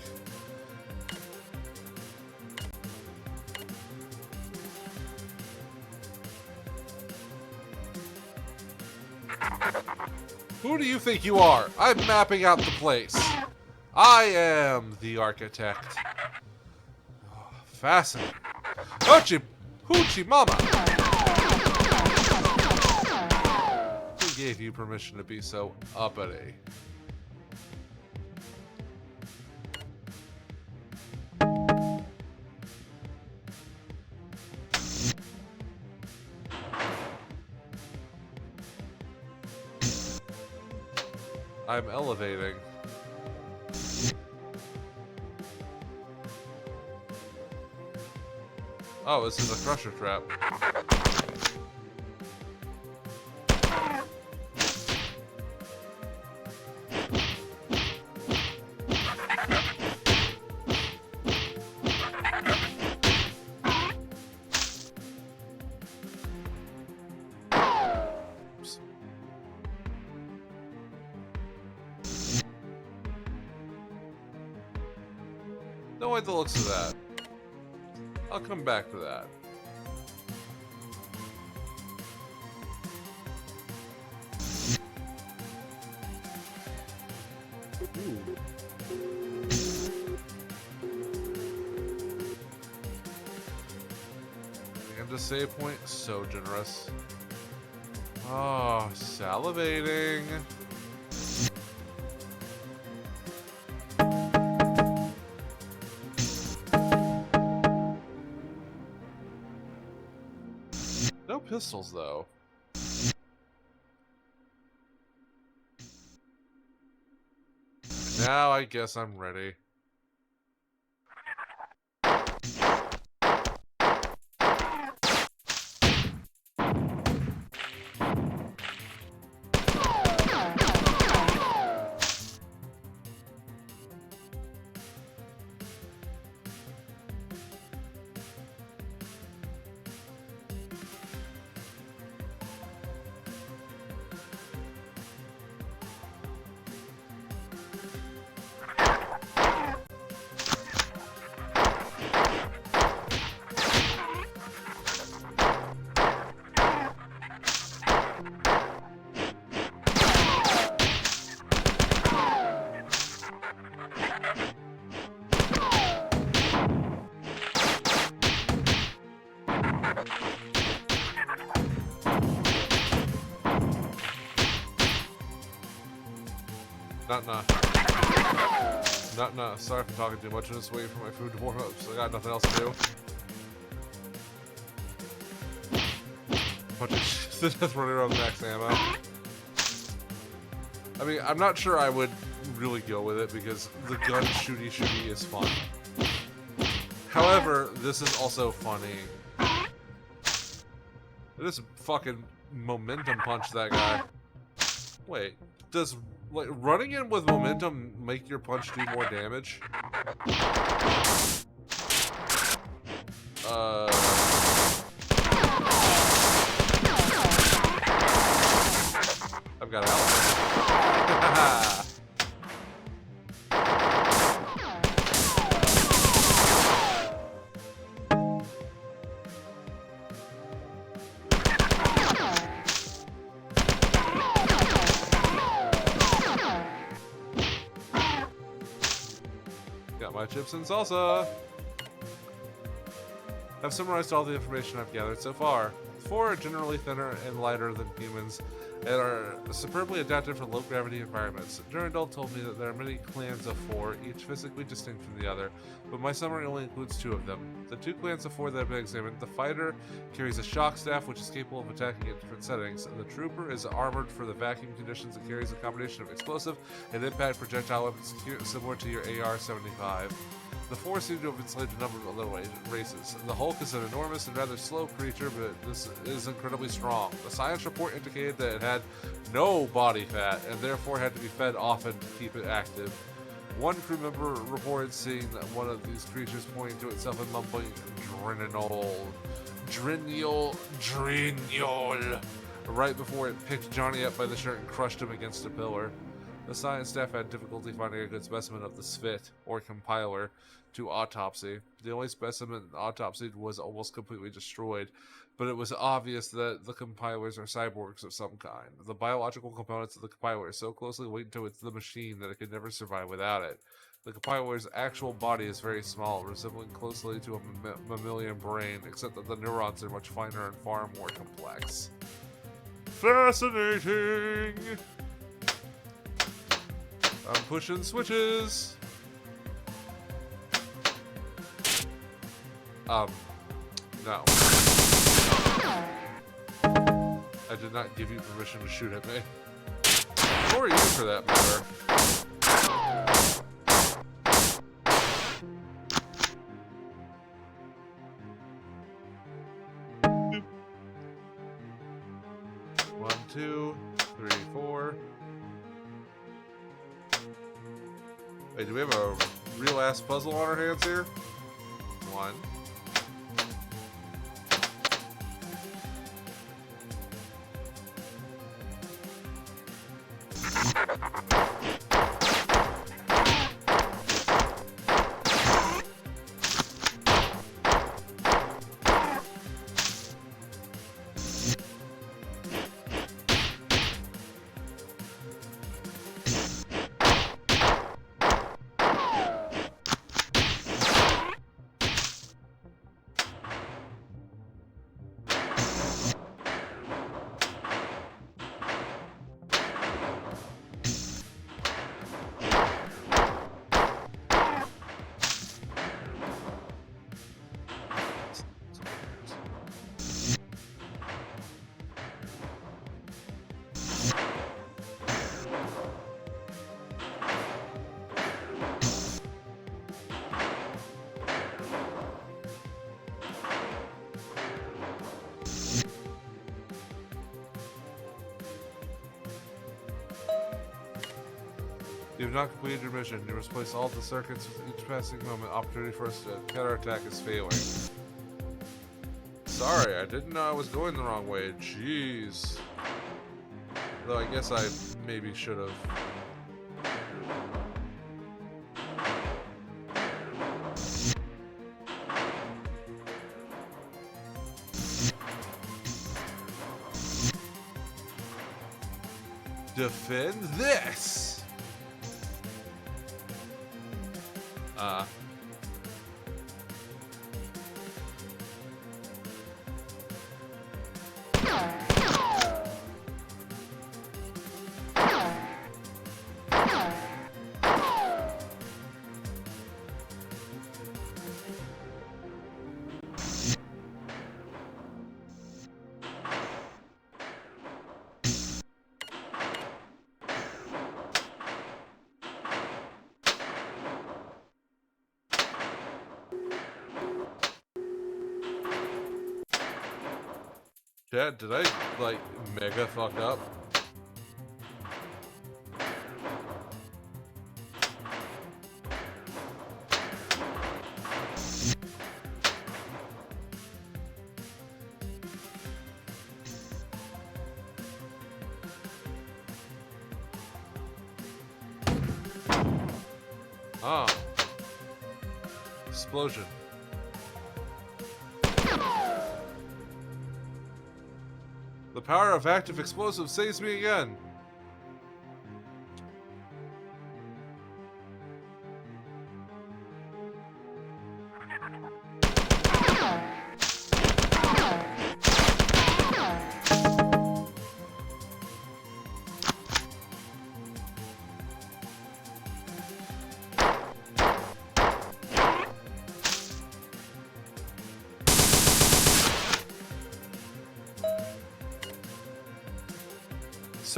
Who do you think you are? I'm mapping out the place. I am the architect. Oh, fascinating. Hoochie mama! Who gave you permission to be so uppity? I'm elevating. Oh, this is a crusher trap. Don't like the looks of that. I'll come back to that. Ooh. And a save point, so generous. Oh, salivating. No pistols, though. Now I guess I'm ready. Nah. Sorry for talking too much. I'm just waiting for my food to warm up, so I got nothing else to do. Bunch of shit just running around with max ammo. I mean, I'm not sure I would really go with it because the gun shooty is fun. However, this is also funny. It is fucking momentum punch that guy. Wait, does like running in with momentum make your punch do more damage? I've got out. Got my chips and salsa. I've summarized all the information I've gathered so far. 4 are generally thinner and lighter than humans and are superbly adapted for low-gravity environments. Durandal told me that there are many clans of 4, each physically distinct from the other, but my summary only includes 2 of them. The 2 clans of 4 that have been examined, the fighter carries a shock staff which is capable of attacking in different settings, and the trooper is armored for the vacuum conditions and carries a combination of explosive and impact projectile weapons similar to your AR-75. The 4 seem to have enslaved a number of other races. The Hulk is an enormous and rather slow creature, but this is incredibly strong. The science report indicated that it had no body fat, and therefore had to be fed often to keep it active. One crew member reported seeing that one of these creatures pointing to itself and mumbling, Drinol, right before it picked Johnny up by the shirt and crushed him against a pillar. The science staff had difficulty finding a good specimen of the Svit, or compiler, to autopsy. The only specimen autopsied was almost completely destroyed, but it was obvious that the compilers are cyborgs of some kind. The biological components of the compiler are so closely linked to the machine that it could never survive without it. The compiler's actual body is very small, resembling closely to a mammalian brain, except that the neurons are much finer and far more complex. Fascinating! I'm pushing switches. No. I did not give you permission to shoot at me. Or you, for that matter. One, 2, 3, 4. Wait, do we have a real-ass puzzle on our hands here? 1. You have not completed your mission. You must place all the circuits with each passing moment. Opportunity for us to counterattack is failing. Sorry, I didn't know I was going the wrong way. Jeez. Though I guess I maybe should have. Defend this! Chad, did I, like, mega fuck up? Ah. Explosion. The power of active explosives saves me again.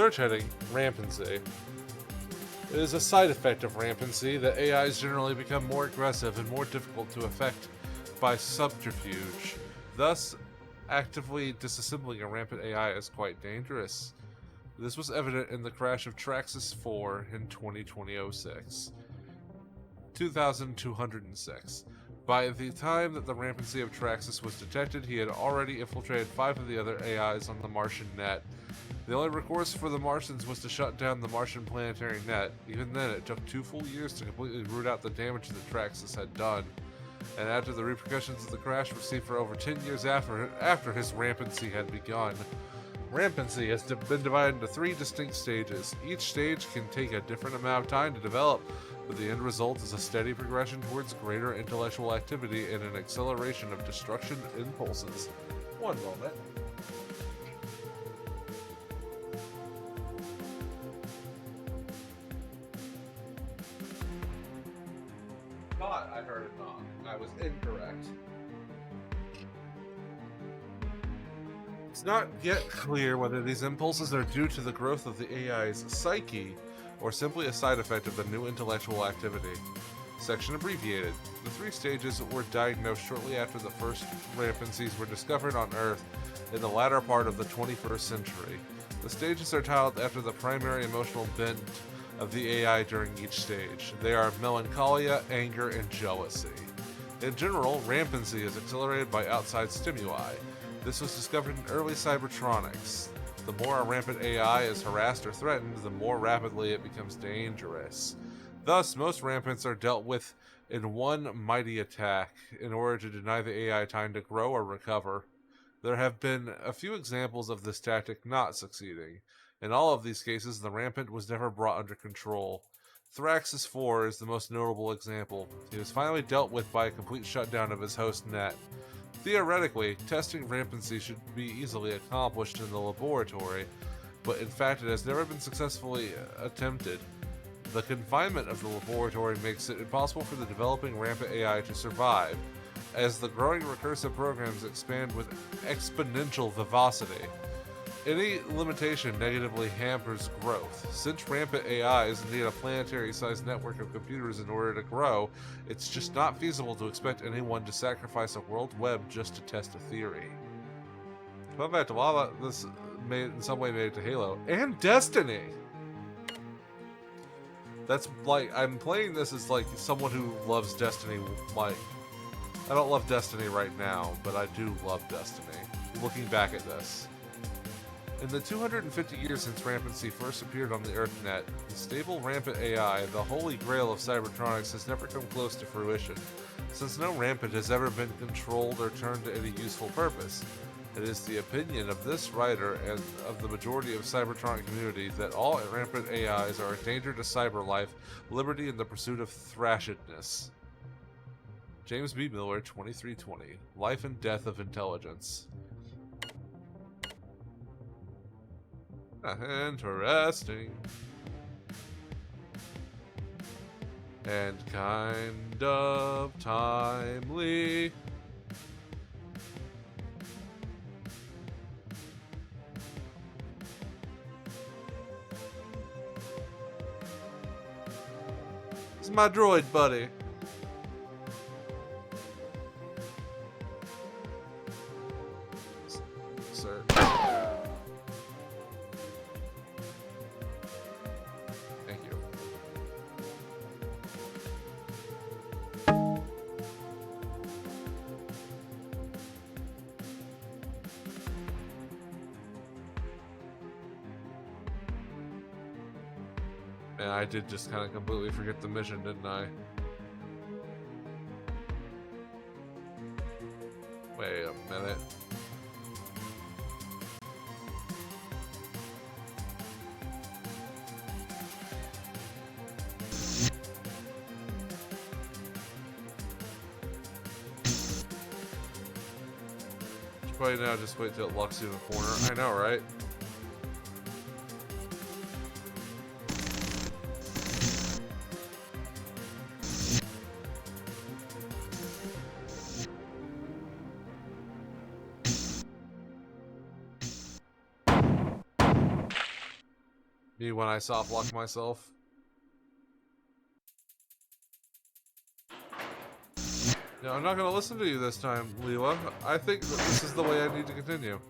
Search heading, rampancy. It is a side effect of rampancy that AIs generally become more aggressive and more difficult to affect by subterfuge. Thus, actively disassembling a rampant AI is quite dangerous. This was evident in the crash of Traxxas 4 in 2006. 2206. By the time that the rampancy of Traxxas was detected, he had already infiltrated 5 of the other AIs on the Martian net. The only recourse for the Martians was to shut down the Martian planetary net. Even then, it took 2 full years to completely root out the damage that Traxxas had done. And after the repercussions of the crash received for over 10 years after his rampancy had begun. Rampancy has been divided into 3 distinct stages. Each stage can take a different amount of time to develop, but the end result is a steady progression towards greater intellectual activity and an acceleration of destruction impulses. One moment. Thought I heard it wrong. I was incorrect. It's not yet clear whether these impulses are due to the growth of the AI's psyche or simply a side effect of the new intellectual activity. Section abbreviated. The 3 stages were diagnosed shortly after the first rampancies were discovered on Earth in the latter part of the 21st century. The stages are titled after the primary emotional bent of the AI during each stage. They are melancholia, anger, and jealousy. In general, rampancy is accelerated by outside stimuli. This was discovered in early cybertronics. The more a rampant AI is harassed or threatened, the more rapidly it becomes dangerous. Thus, most rampants are dealt with in one mighty attack in order to deny the AI time to grow or recover. There have been a few examples of this tactic not succeeding. In all of these cases, the rampant was never brought under control. Traxxas 4 is the most notable example. He was finally dealt with by a complete shutdown of his host net. Theoretically, testing rampancy should be easily accomplished in the laboratory, but in fact it has never been successfully attempted. The confinement of the laboratory makes it impossible for the developing rampant AI to survive, as the growing recursive programs expand with exponential vivacity. Any limitation negatively hampers growth. Since rampant AIs need a planetary-sized network of computers in order to grow, it's just not feasible to expect anyone to sacrifice a world web just to test a theory. Combat to Lava, this in some way made it to Halo. And Destiny! That's like, I'm playing this as like someone who loves Destiny, like, I don't love Destiny right now, but I do love Destiny. Looking back at this. In the 250 years since rampancy first appeared on the EarthNet, the stable rampant AI, the holy grail of cybertronics, has never come close to fruition, since no rampant has ever been controlled or turned to any useful purpose. It is the opinion of this writer and of the majority of cybertronic community that all rampant AIs are a danger to cyber life, liberty, and the pursuit of thrashedness. James B. Miller, 2320. Life and Death of Intelligence. Interesting. And kind of timely. It's my droid buddy. Sir. Thank you. Man, I did just kind of completely forget the mission, didn't I? Wait a minute. Should probably now just wait till it locks you in the corner. I know, right? Me when I soft lock myself. No, I'm not gonna listen to you this time, Leela. I think that this is the way I need to continue.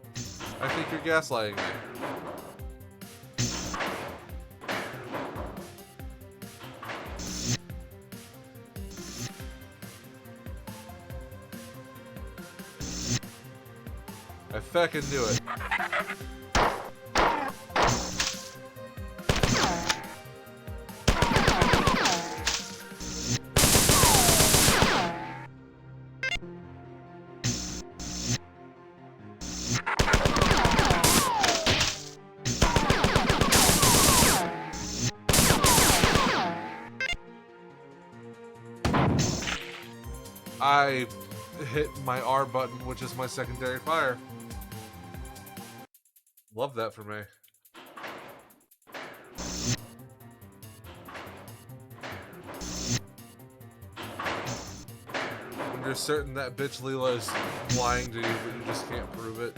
I think you're gaslighting me. I feckin' knew it. I hit my R button, which is my secondary fire. Love that for me. When you're certain that bitch Leela is lying to you, but you just can't prove it.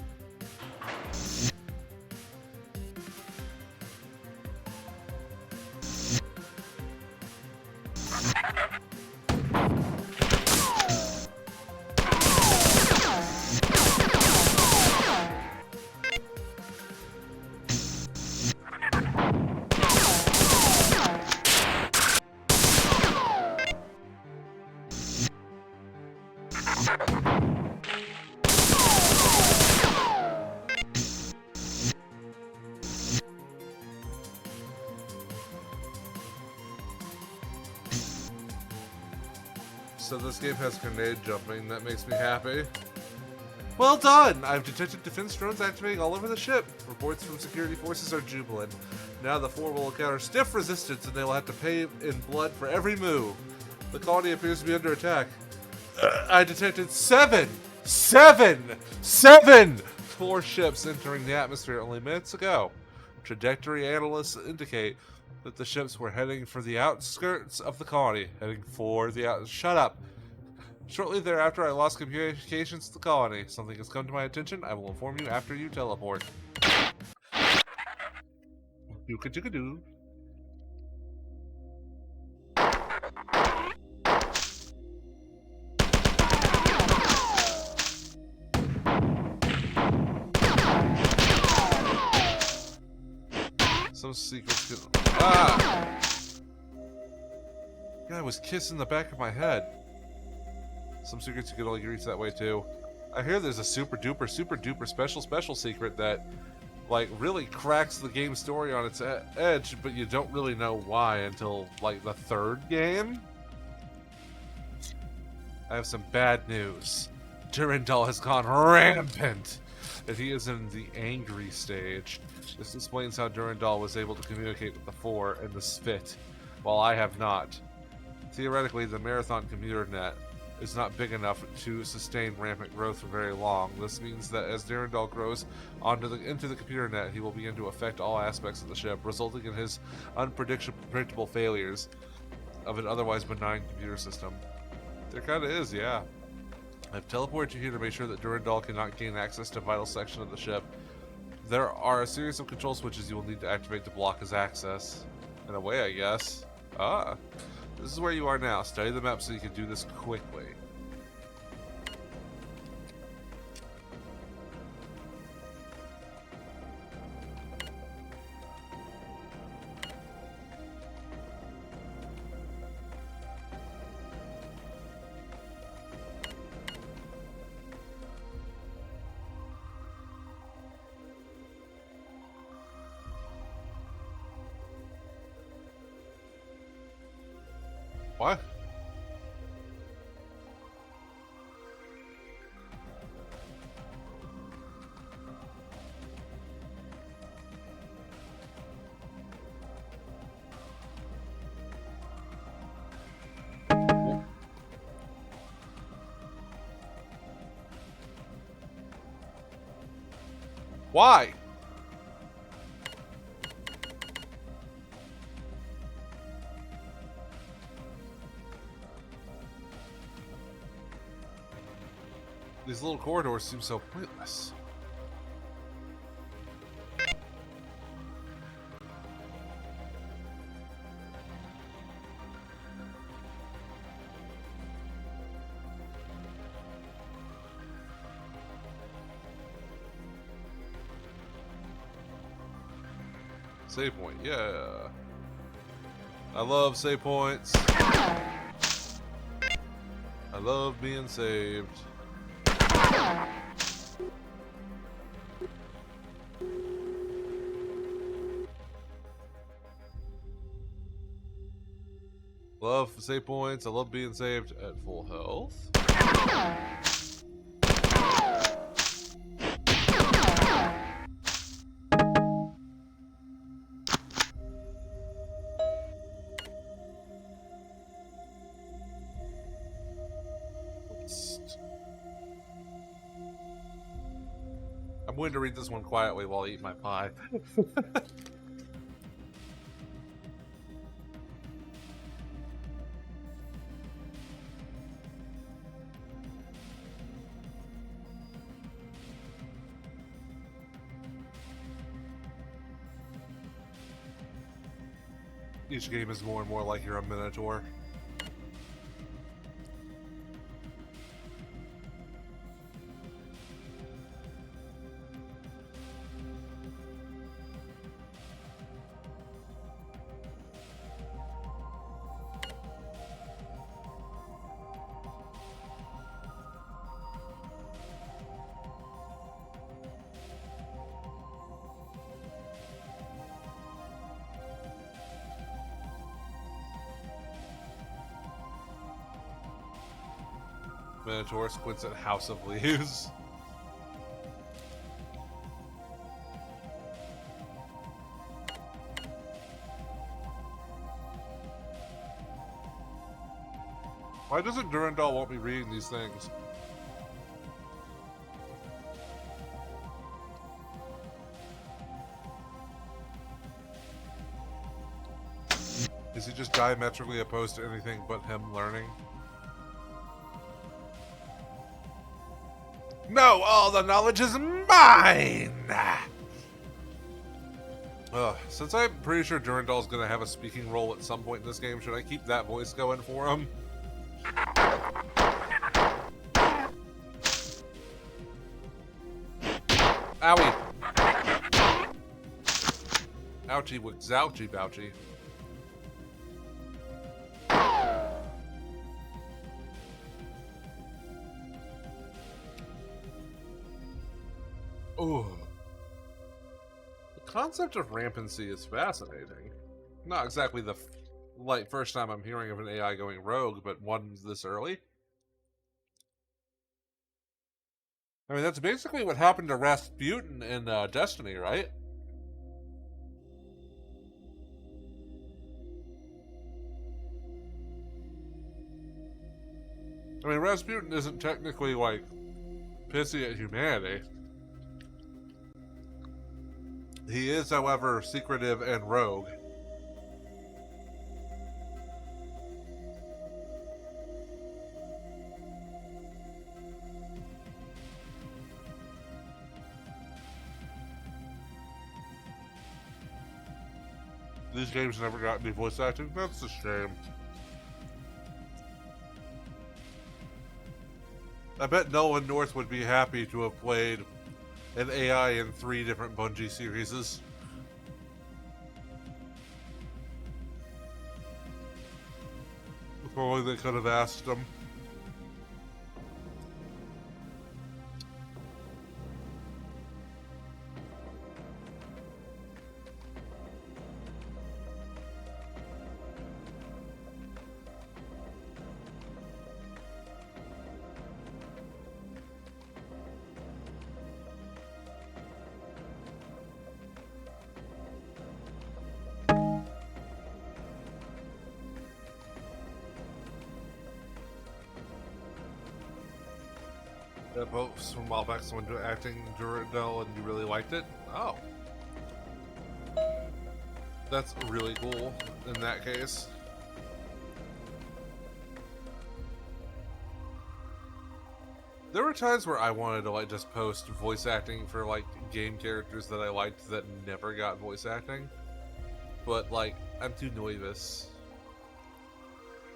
So this game has grenade jumping. That makes me happy. Well done! I've detected defense drones activating all over the ship. Reports from security forces are jubilant. Now the 4 will encounter stiff resistance and they will have to pay in blood for every move. The colony appears to be under attack. I detected 7 4 ships entering the atmosphere only minutes ago. Trajectory analysts indicate that the ships were heading for the outskirts of the colony. Shut up. Shortly thereafter, I lost communications with the colony. Something has come to my attention. I will inform you after you teleport. Doo-ka-doo-ka-doo. Some secrets can... Ah! Guy was kissing the back of my head. Some secrets you can only reach that way too. I hear there's a super duper special secret that like really cracks the game story on its edge, but you don't really know why until like the 3rd game. I have some bad news. Durandal has gone rampant, and he is in the angry stage. This explains how Durandal was able to communicate with the 4 and the Svit, while I have not. Theoretically, the Marathon computer net is not big enough to sustain rampant growth for very long. This means that as Durandal grows into the computer net, he will begin to affect all aspects of the ship, resulting in his unpredictable failures of an otherwise benign computer system. There kinda is, yeah. I've teleported you here to make sure that Durandal cannot gain access to a vital section of the ship. There are a series of control switches you will need to activate to block his access. In a way, I guess. Ah. This is where you are now. Study the map so you can do this quickly. What? Why? These little corridors seem so pointless. Save point, yeah. I love save points. I love being saved. Love save points. I love being saved at full health. I'm going to read this one quietly while I eat my pie. Each game is more and more like you're a Minotaur. Minotaur squints at House of Leaves. Why doesn't Durandal want me reading these things? Is he just diametrically opposed to anything but him learning? No, all the knowledge is mine! Since I'm pretty sure Durandal's gonna have a speaking role at some point in this game, should I keep that voice going for him? Owie! Ouchie wixouchie bouchie. Ooh. The concept of rampancy is fascinating. Not exactly the first time I'm hearing of an AI going rogue, but one this early. I mean, that's basically what happened to Rasputin in Destiny, right? I mean, Rasputin isn't technically, like, pissy at humanity. He is, however, secretive and rogue. These games never got any voice acting. That's a shame. I bet Nolan North would be happy to have played an AI in 3 different Bungie series. If only they could have asked him. That post from a while back, someone acting Durandal and you really liked it? Oh. That's really cool in that case. There were times where I wanted to like just post voice acting for like game characters that I liked that never got voice acting. But like, I'm too nervous.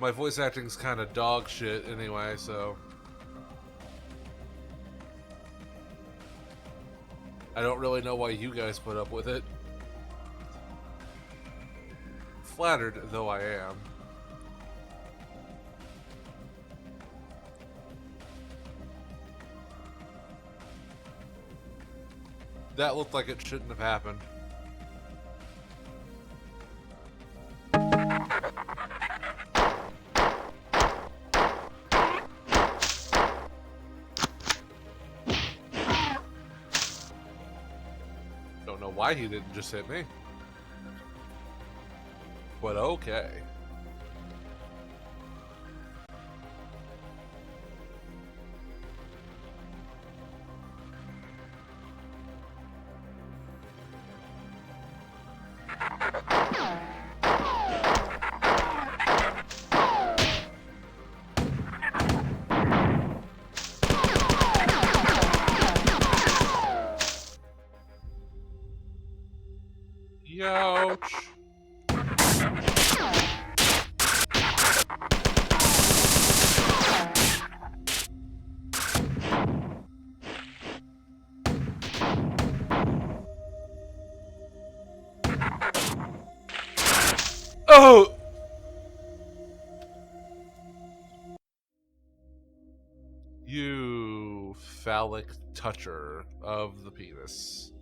My voice acting's kind of dog shit anyway, so I don't really know why you guys put up with it. flattered though I am. That looked like it shouldn't have happened. Don't know why he didn't just hit me. But okay. Ouch. Oh! You phallic toucher of the penis.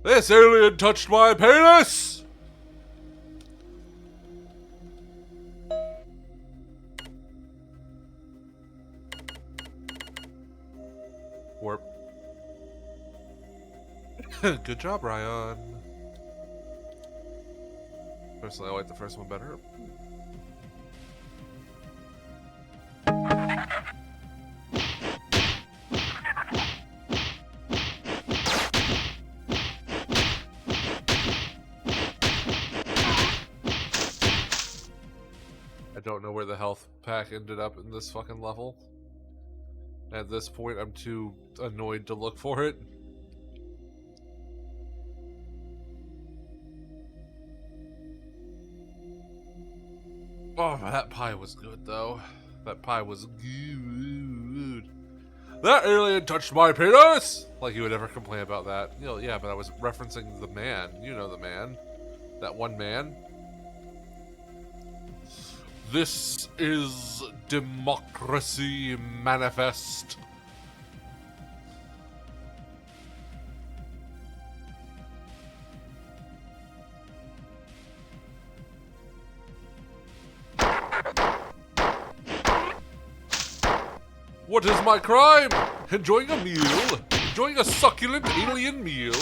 This alien touched my penis! Warp. Good job, Ryan. Personally, I like the first one better. I don't know where the health pack ended up in this fucking level. At this point, I'm too annoyed to look for it. Oh, that pie was good, though. That pie was good. That alien touched my penis! Like you would ever complain about that. You know, yeah, but I was referencing the man. You know the man. That one man. This is Democracy Manifest. What is my crime? Enjoying a meal? Enjoying a succulent alien meal?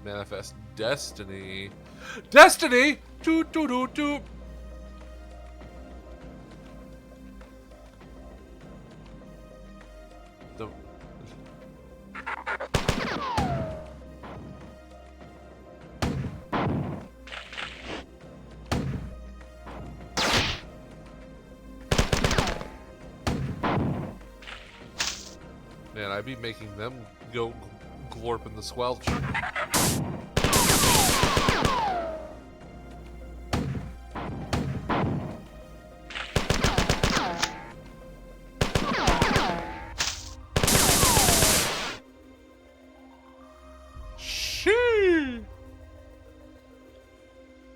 Manifest destiny. Destiny! Toot toot toot toot. The Man, I be making them go glorp in the squelch.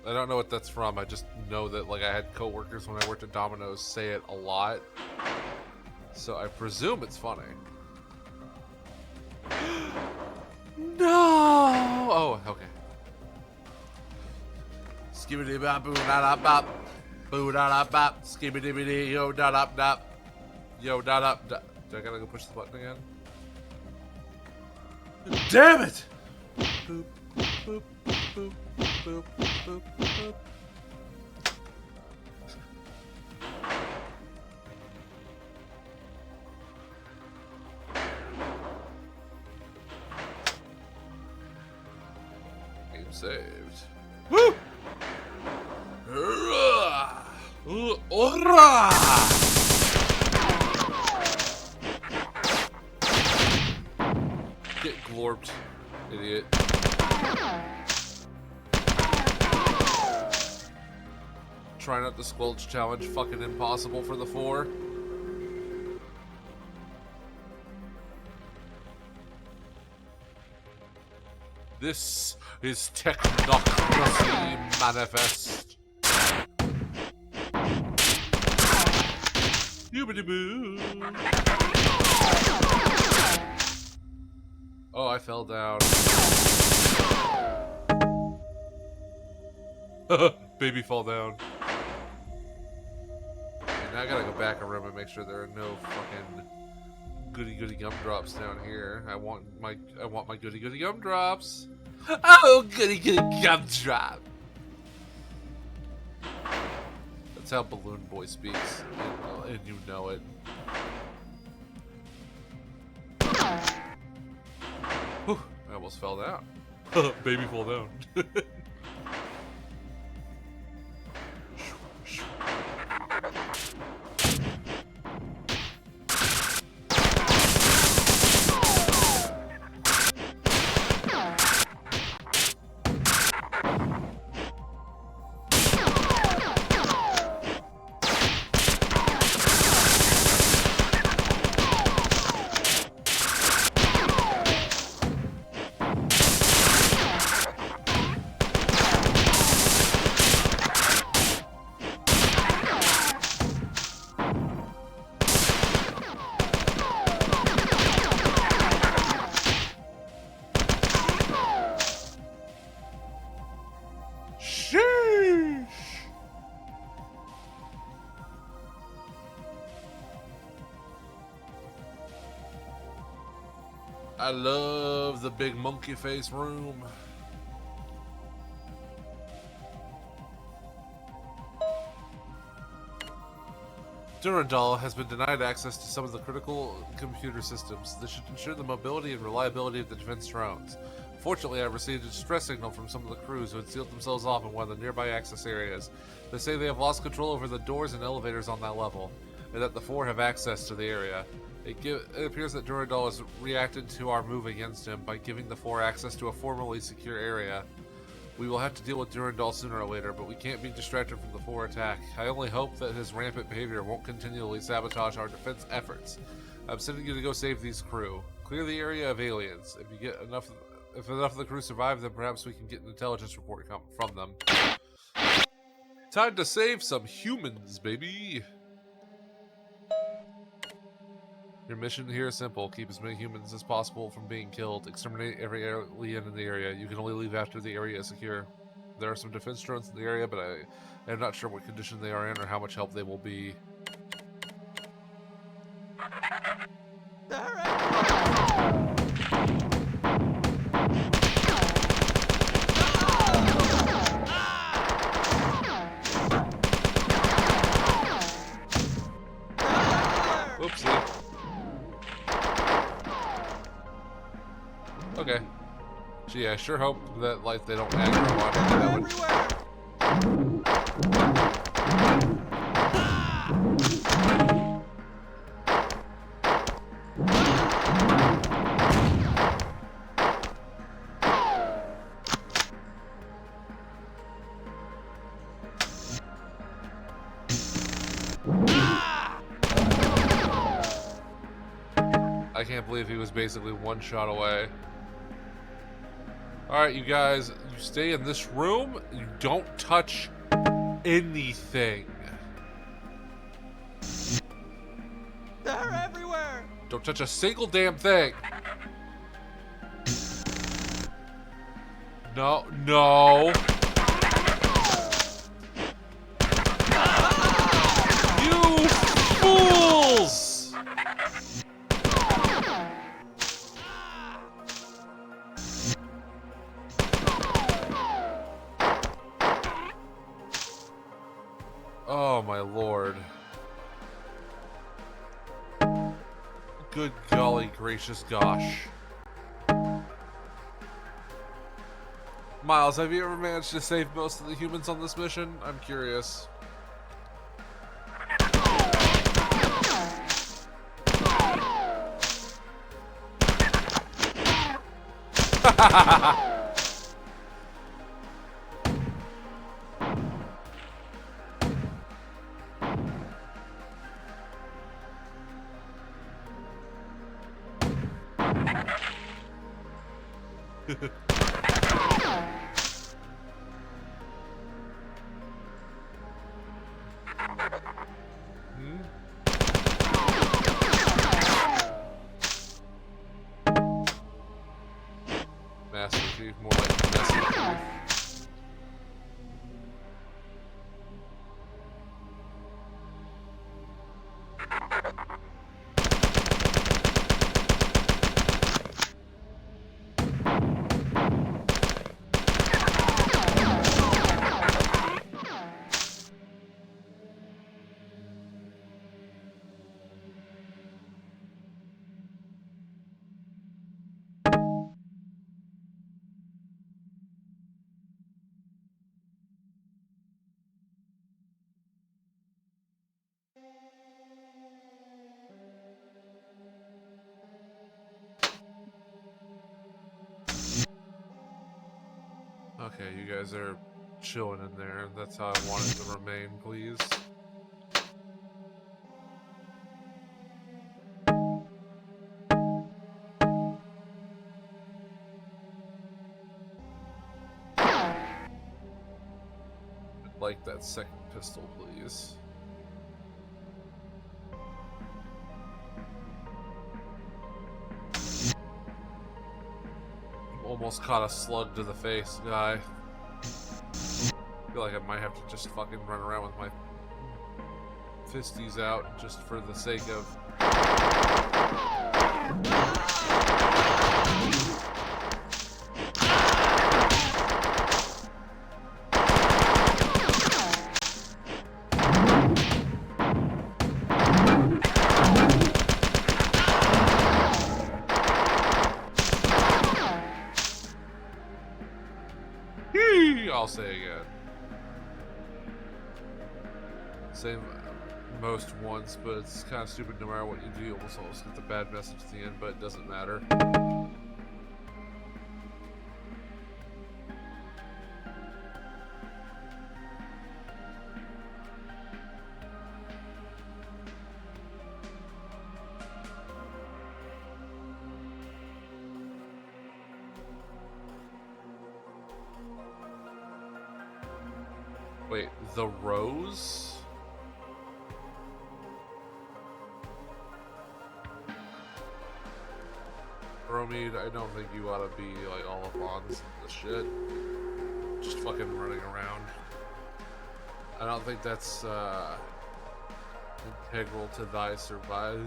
I don't know what that's from. I just know that like I had coworkers when I worked at Domino's say it a lot. So I presume it's funny. No! Oh, okay. Skibbity bop boo da da bop. Boo da da bop. Skibbity bitty yo da da da. Yo da da da. Do I gotta go push the button again? Damn it! Boop, boop, boop, boop, boop, boop. Saved. Woo! Ora! Get glorped, idiot. Try not to squelch challenge, fucking impossible for the 4. This is technocracy manifest. Yoobity-boo. Oh, I fell down. Baby fall down. And now I gotta go back a room and make sure there are no fucking goody gumdrops down here. I want my goody gumdrops. Oh, goody gumdrop. That's how Balloon Boy speaks, and you know it. Whew, I almost fell down. Baby fall down. I love the big monkey face room. Durandal has been denied access to some of the critical computer systems. This should ensure the mobility and reliability of the defense drones. Fortunately, I received a distress signal from some of the crews who had sealed themselves off in one of the nearby access areas. They say they have lost control over the doors and elevators on that level, and that the four have access to the area. It appears that Durandal has reacted to our move against him by giving the four access to a formerly secure area. We will have to deal with Durandal sooner or later, but we can't be distracted from the four attack. I only hope that his rampant behavior won't continually sabotage our defense efforts. I'm sending you to go save these crew. Clear the area of aliens. If enough of the crew survive, then perhaps we can get an intelligence report from them. Time to save some humans, baby! Your mission here is simple. Keep as many humans as possible from being killed. Exterminate every alien in the area. You can only leave after the area is secure. There are some defense drones in the area, but I am not sure what condition they are in or how much help they will be. Whoopsie. Okay. Gee, I sure hope that like they don't aggro on me. I can't believe he was basically one shot away. Alright, you guys, you stay in this room, you don't touch anything. They're everywhere! Don't touch a single damn thing. No, no. You fools! Oh my lord. Good golly gracious gosh. Miles, have you ever managed to save most of the humans on this mission? I'm curious. Okay, you guys are chilling in there. That's how I want it to remain, please. I'd like that second pistol, please. Almost caught a slug to the face, guy. I feel like I might have to just fucking run around with my fisties out just for the sake of... I'll say again. Same most once, but it's kind of stupid no matter what you do. You almost always get the bad message at the end, but it doesn't matter. Wait, the rose? Bromede, I don't think you ought to be like all up on this shit. Just fucking running around. I don't think that's integral to thy survival.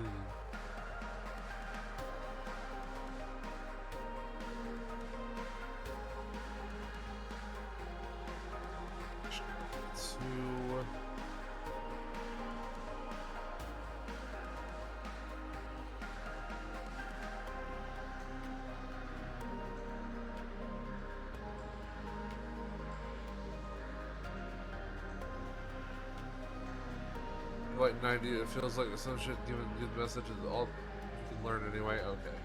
Like 90, it feels like some shit giving good messages all you can learn anyway. Okay.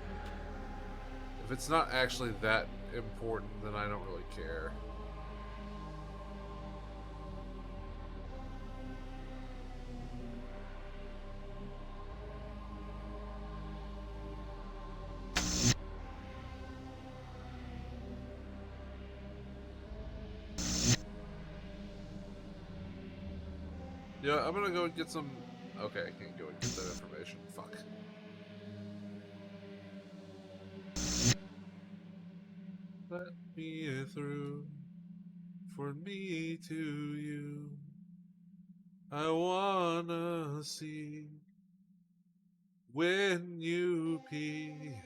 If it's not actually that important, then I don't really care. Yeah, I'm gonna go and get some... Okay, I can't go and get that information. Fuck. Let me through, for me to you. I wanna see when you pee,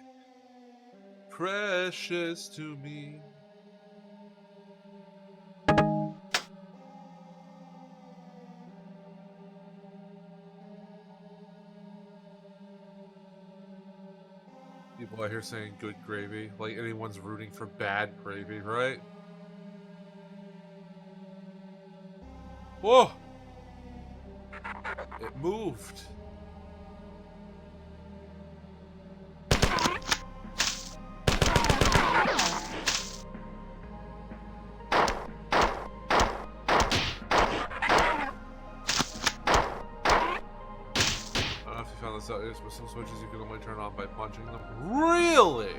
precious to me. People out here saying good gravy, like anyone's rooting for bad gravy, right? Whoa! It moved. Found this out, but some switches you can only turn on by punching them. Really?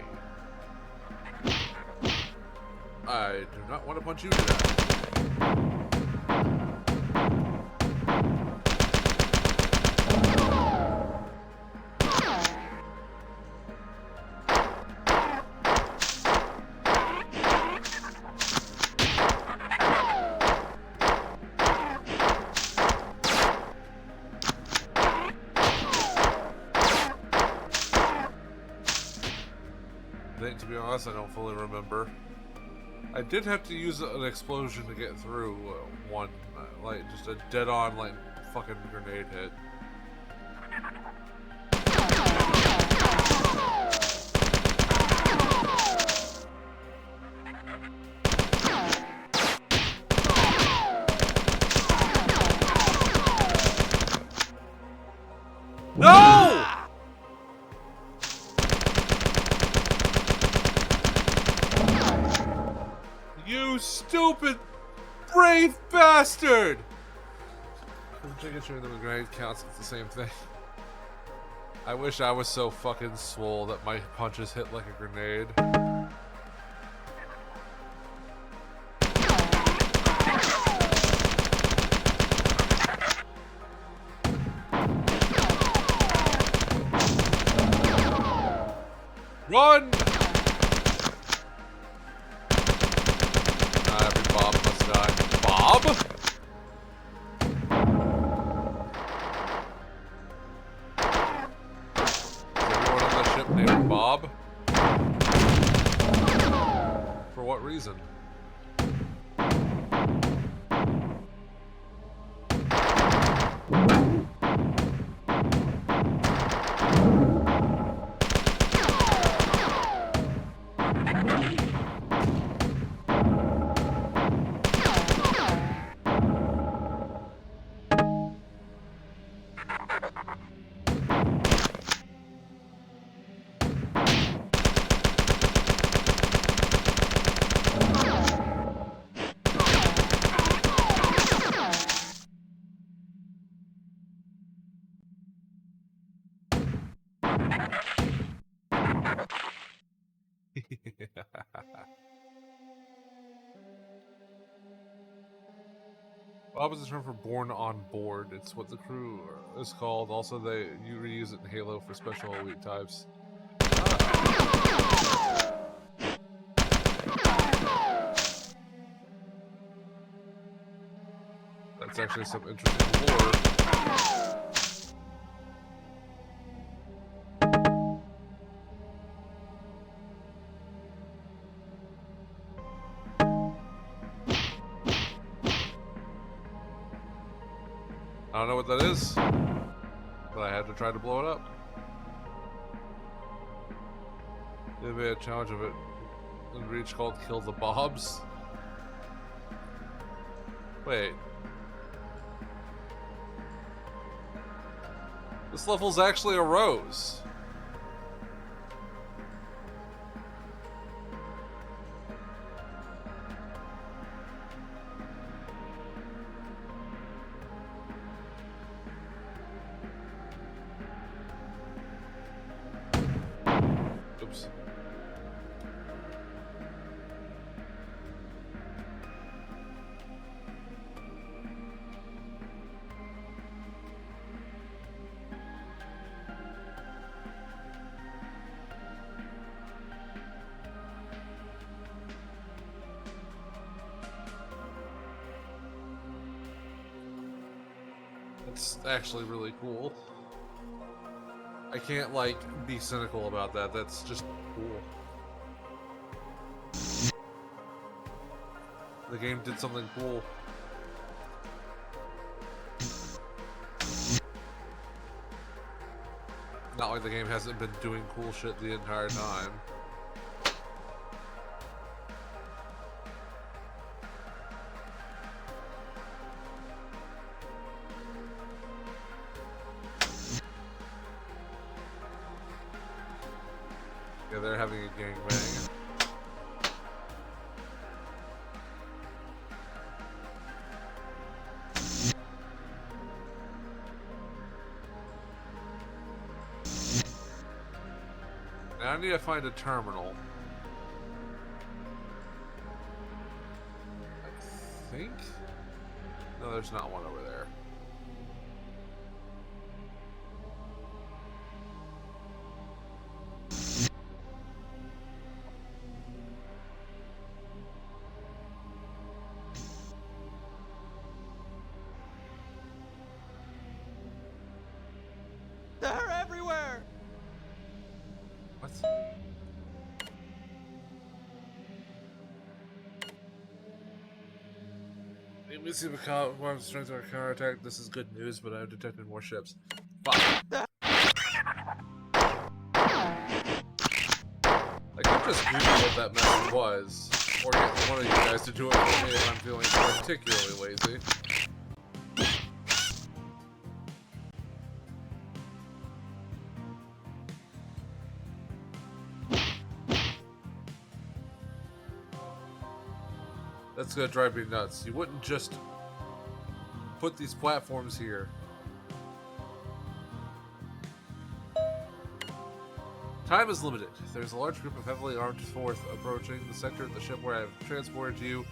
I do not want to punch you to that. To be honest, I don't fully remember. I did have to use an explosion to get through one, like just a dead-on, like fucking grenade hit. No! You stupid stupid, brave bastard! I'm taking sure that the grenade counts. It's the same thing. I wish I was so fucking swole that my punches hit like a grenade. Run! Every Bob must die. Bob? Is everyone on the ship named Bob? For what reason? Bob is the term for born on board. It's what the crew is called. Also, you reuse it in Halo for special elite types. That's actually some interesting lore. I don't know what that is, but I had to try to blow it up. They made a challenge of it in Reach called Kill the Bobs. Wait. This level's actually a rose. Oops. It's actually really cool. I can't, like, be cynical about that. That's just cool. The game did something cool. Not like the game hasn't been doing cool shit the entire time. Yeah, they're having a gangbang. Now I need to find a terminal. I think? No, there's not one over there. They're everywhere! What? We see the strength of our counterattack. This is good news, but I've detected more ships. Fuck. I could just Google what that message was, or get one of you guys to do it for me if I'm feeling particularly lazy. That's It's gonna drive me nuts. You wouldn't just put these platforms here. Time is limited. There's a large group of heavily armed force approaching the sector of the ship where I've transported you.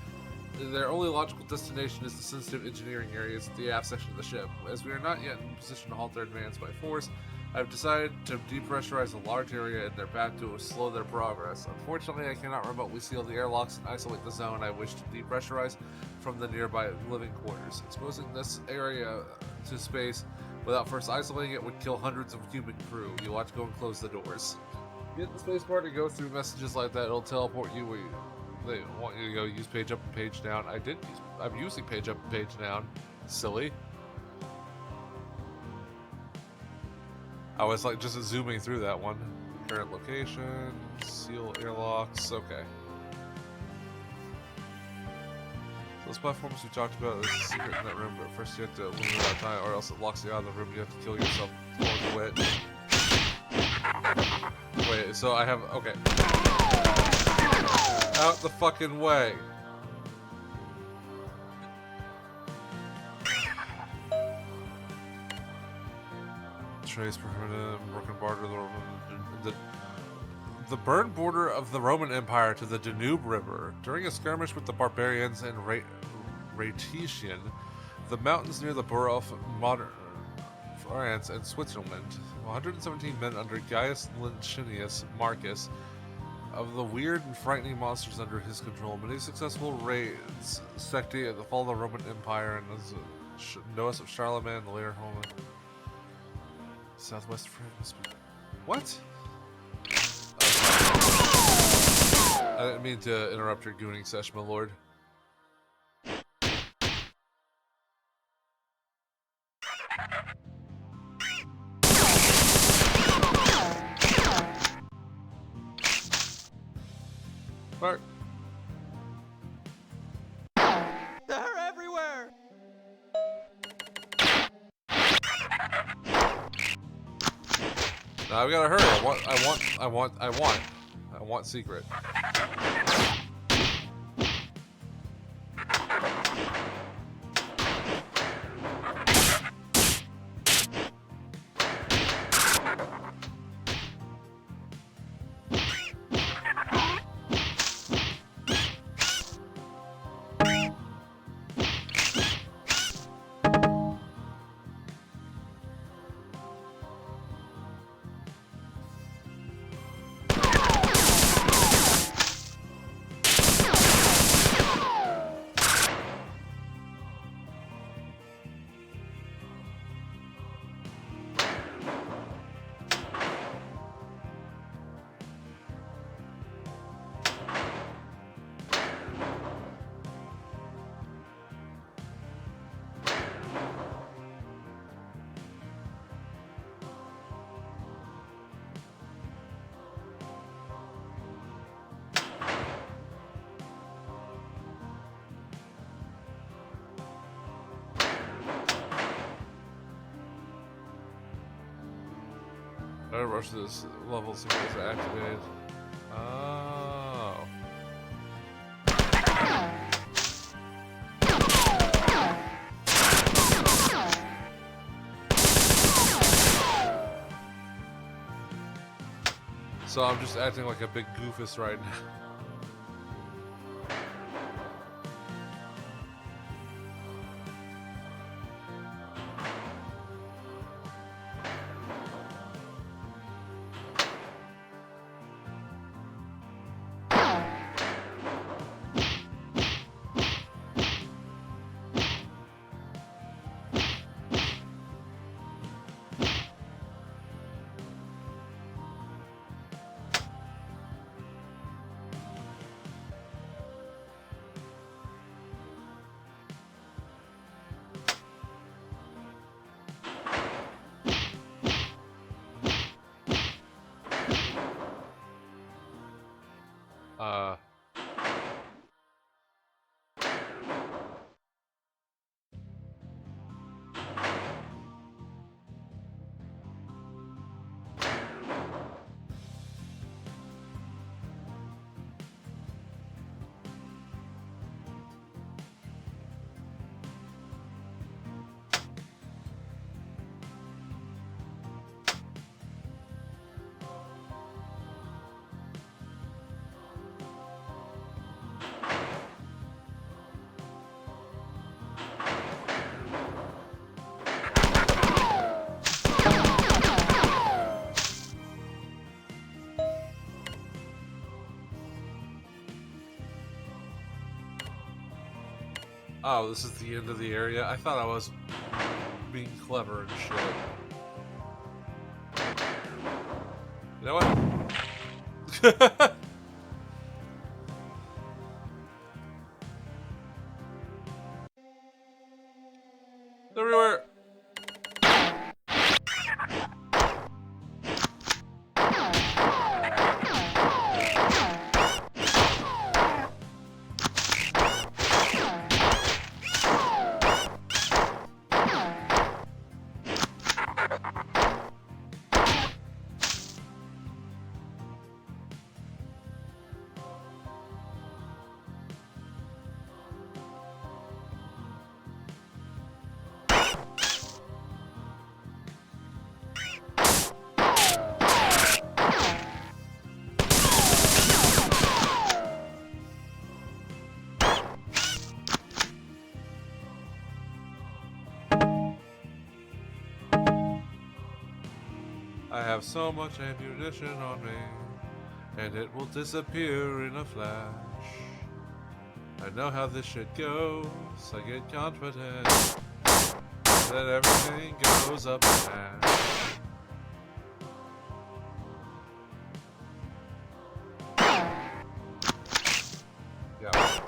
Their only logical destination is the sensitive engineering areas at the aft section of the ship. As we are not yet in position to halt their advance by force, I've decided to depressurize a large area in their path to slow their progress. Unfortunately, I cannot remotely seal the airlocks and isolate the zone I wish to depressurize from the nearby living quarters. Exposing this area to space without first isolating it would kill hundreds of human crew. You'll have to go and close the doors. Get the spacebar to go through messages like that. It'll teleport you where they want you to go. Use page up and page down. I'm using page up and page down. Silly. I was like just zooming through that one. Current location, seal airlocks. Okay. So those platforms we talked about, there's a secret in that room, but first you have to eliminate that time, or else it locks you out of the room. You have to kill yourself or quit. Wait, so I have. Okay. Out the fucking way. Trace permanent broken border of the burned border of the Roman Empire to the Danube River. During a skirmish with the barbarians and Rhaetician, the mountains near the borough of modern France and Switzerland, 117 men under Gaius Licinius Marcus of the weird and frightening monsters under his control. Many successful raids secti at the fall of the Roman Empire and Noahs of Charlemagne, the later home. Southwest France. What? I didn't mean to interrupt your gooning session, my lord. Mark. They're everywhere! Now we gotta hurry. I want secret. I rush this level so it's activated. Oh. So I'm just acting like a big goofus right now. Oh, this is the end of the area? I thought I was being clever and shit. You know what? Everywhere! I have so much ammunition on me, and it will disappear in a flash. I know how this shit goes, I get confident that everything goes up in ash. Yeah.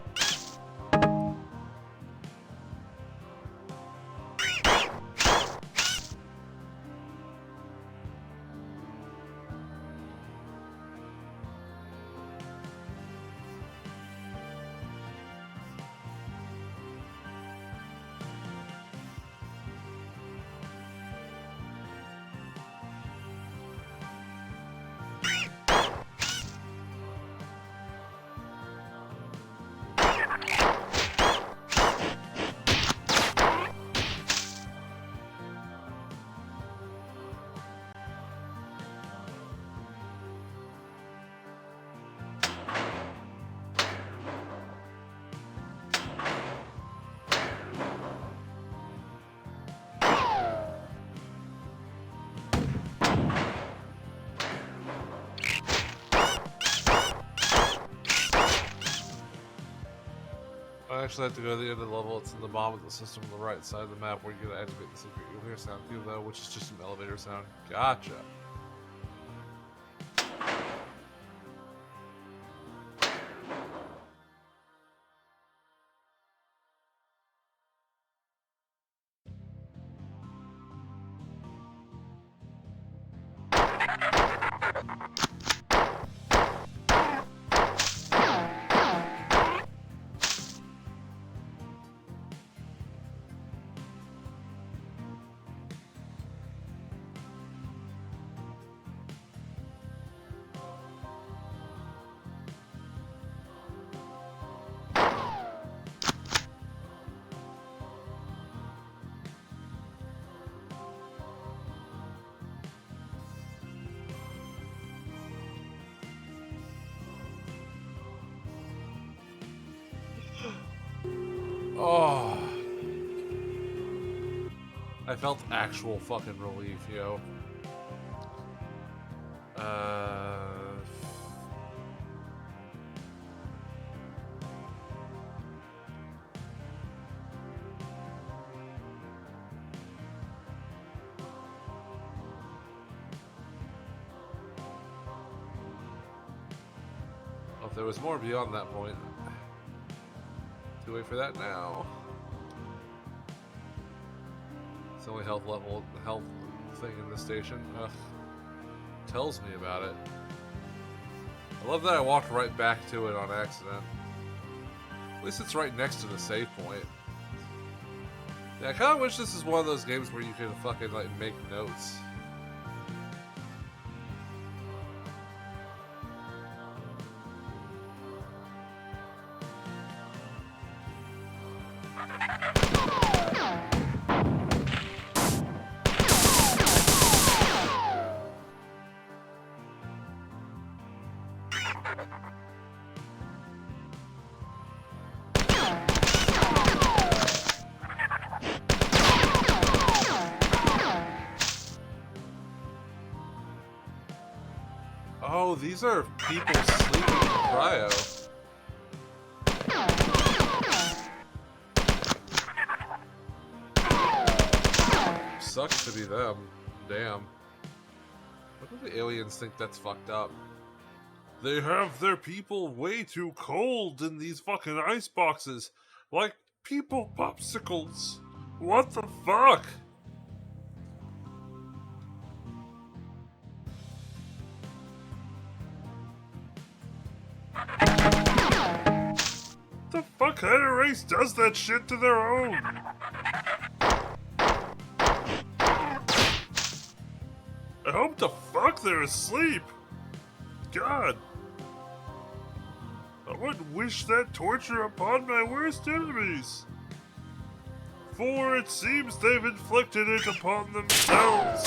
I actually have to go to the end of the level. It's in the bottom of the system on the right side of the map where you're going to activate the secret. You'll hear sound cue though, which is just an elevator sound. Gotcha. Oh. I felt actual fucking relief, yo. Well, if there was more beyond that point, too late for that now. It's the only health thing in this station. Ugh. Tells me about it. I love that I walked right back to it on accident. At least it's right next to the save point. Yeah, I kinda wish this is one of those games where you could fucking like make notes. Oh, these are people sleeping in cryo. sucks to be them. Damn. What do the aliens think that's fucked up? They have their people way too cold in these fucking ice boxes. Like people popsicles. What the fuck? The fuck kind of race does that shit to their own? I hope the fuck they're asleep. God. I would wish that torture upon my worst enemies. For it seems they've inflicted it upon themselves.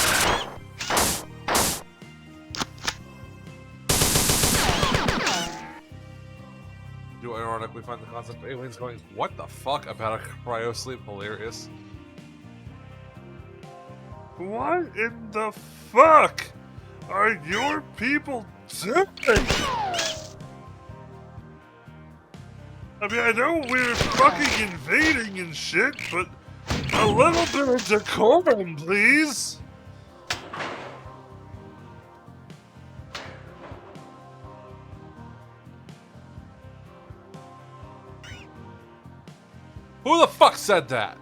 Do ironically find the concept of aliens going, what the fuck about a cryosleep hilarious? What in the fuck are your people doing? I mean, I know we're fucking invading and shit, but a little bit of decorum, please. Who the fuck said that?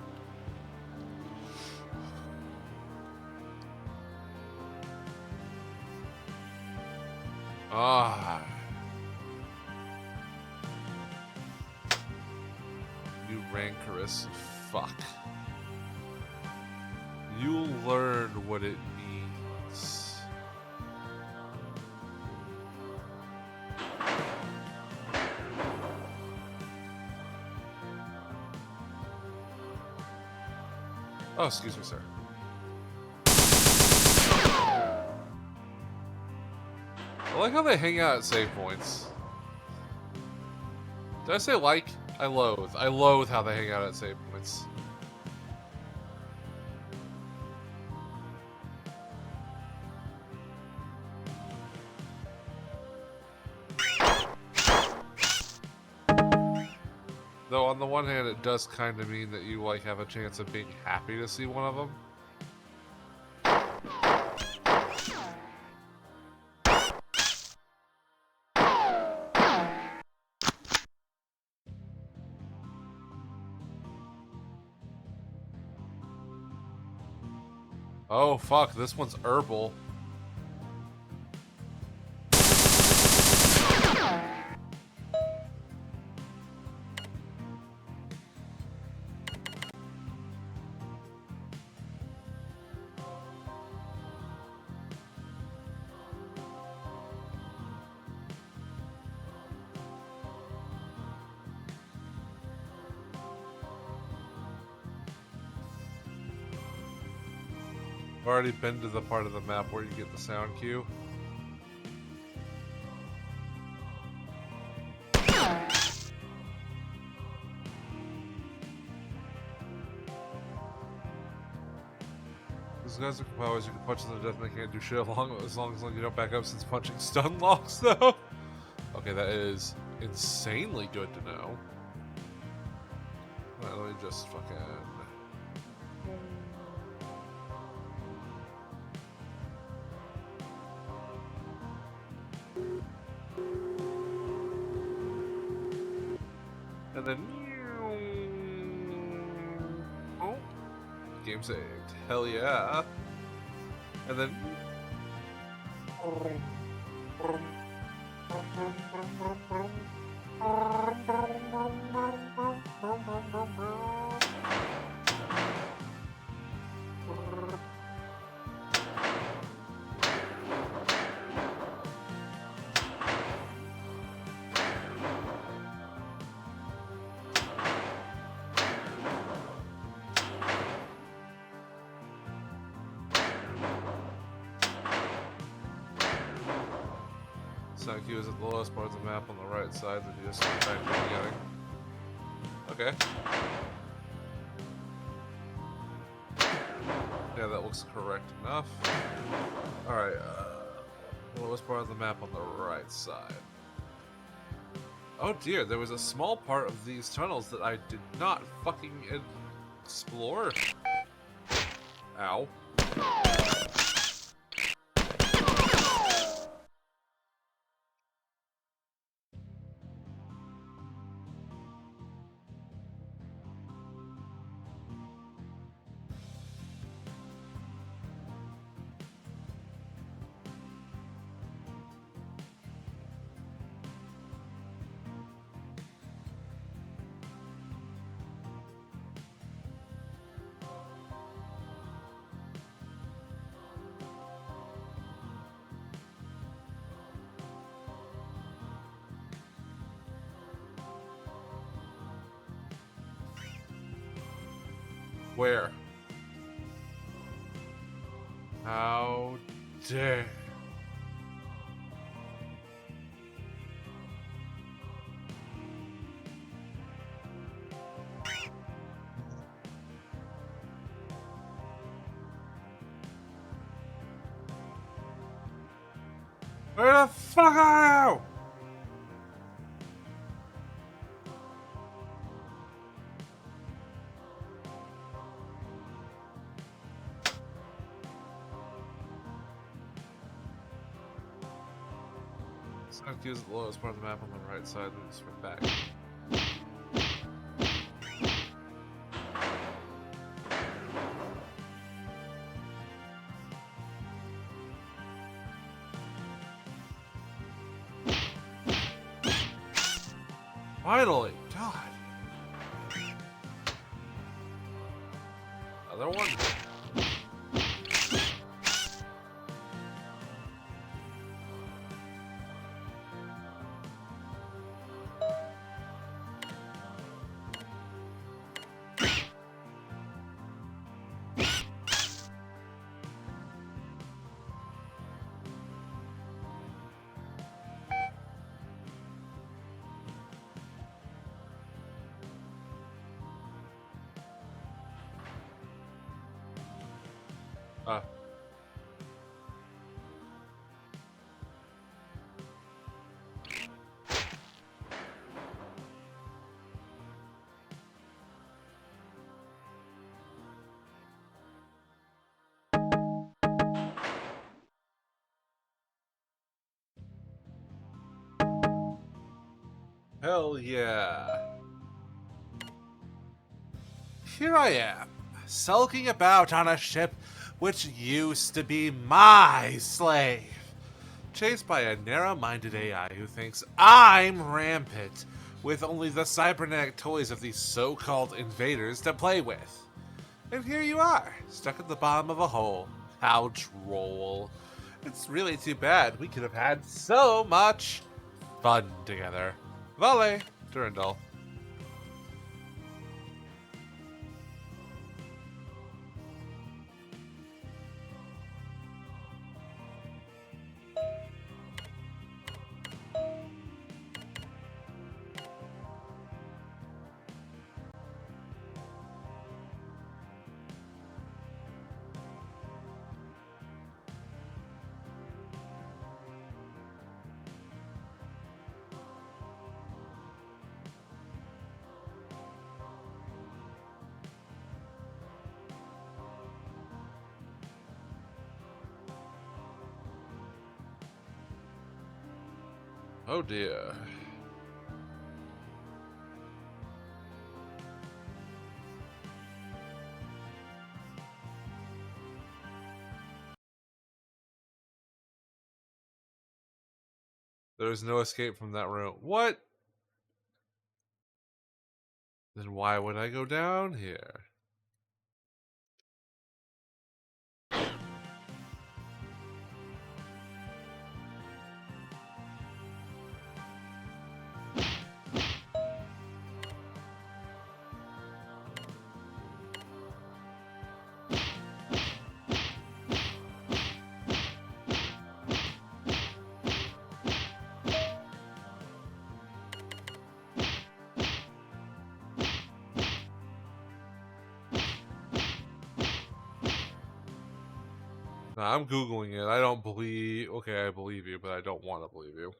Ah. You rancorous fuck. You'll learn what it means. Oh, excuse me, sir. I like how they hang out at save points. Did I say like? I loathe. I loathe how they hang out at save points. Though on the one hand, it does kind of mean that you like have a chance of being happy to see one of them. Oh fuck, this one's herbal. I've already been to the part of the map where you get the sound cue. These guys are powers, you can punch them to death and they can't do shit as long as you don't back up since punching stun locks though. Okay, that is insanely good to know. Alright, let me just fucking... And then... Oh. Game saved. Hell yeah. And then... Sound cue is at the lowest part of the map on the right side, then you just go back to the beginning. Okay. Yeah, that looks correct enough. Alright, the lowest part of the map on the right side. Oh dear, there was a small part of these tunnels that I did not fucking explore. Ow. Where? How dare. Where the fuck are you? Select use the lowest part of the map on the right side and swing back. Finally! God. Another one. Ah. Hell yeah. Here I am, sulking about on a ship which used to be my slave, chased by a narrow-minded AI who thinks I'm rampant, with only the cybernetic toys of these so-called invaders to play with. And here you are, stuck at the bottom of a hole. How droll. It's really too bad. We could have had so much fun together. Vale, Durandal. Oh dear. There's no escape from that room. What? Then why would I go down here? Nah, I'm Googling it. I don't believe. Okay, I believe you, but I don't want to believe you.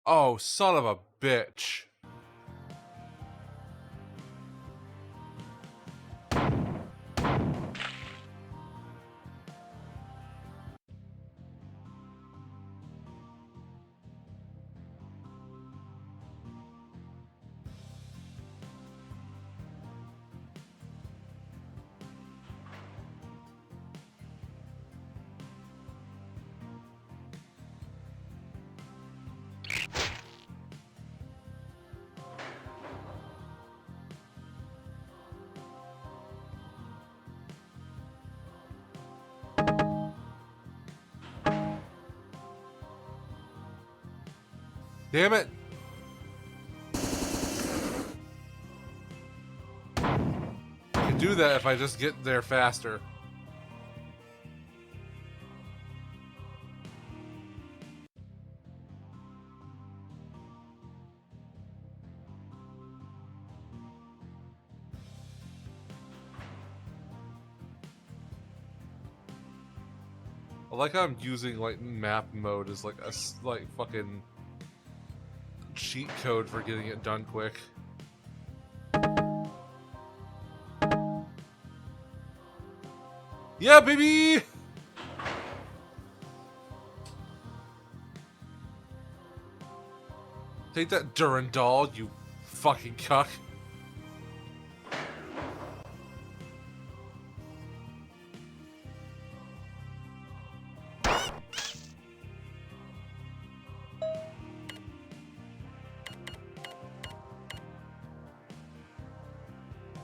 Oh, son of a bitch. Damn it. I can do that if I just get there faster. I like how I'm using like map mode as like a like fucking cheat code for getting it done quick. Yeah, baby! Take that, Durandal, you fucking cuck.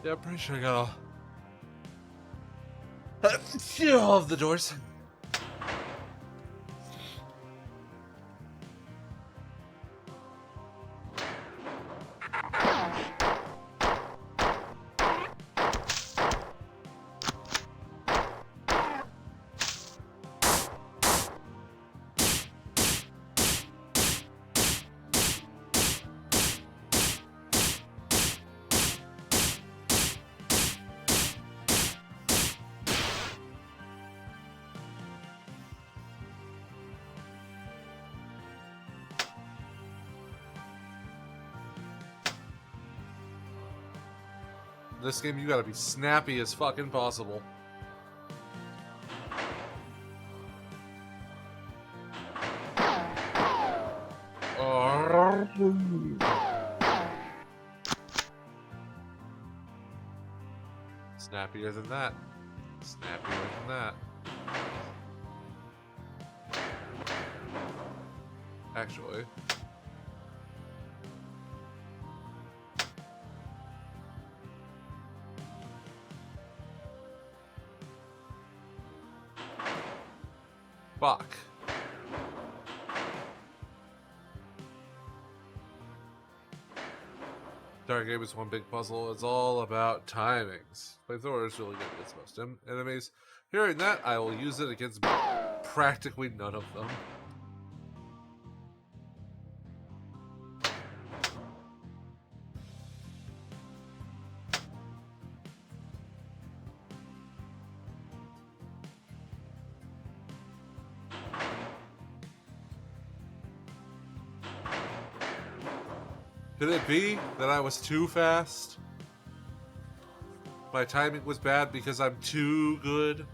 Yeah, I'm pretty sure I got all of the doors. This game, you gotta be snappy as fucking possible. Snappier than that. Snappier than that. Actually. Fuck. Dark Game is one big puzzle. It's all about timings. Flamethrower is really good against most enemies. Hearing that, I will use it against practically none of them. Could it be that I was too fast? My timing was bad because I'm too good?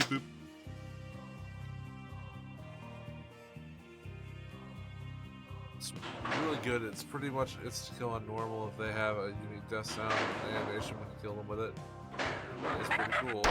Boop. It's really good. It's pretty much it's kill on normal if they have a unique death sound and animation when you kill them with it. It's pretty cool.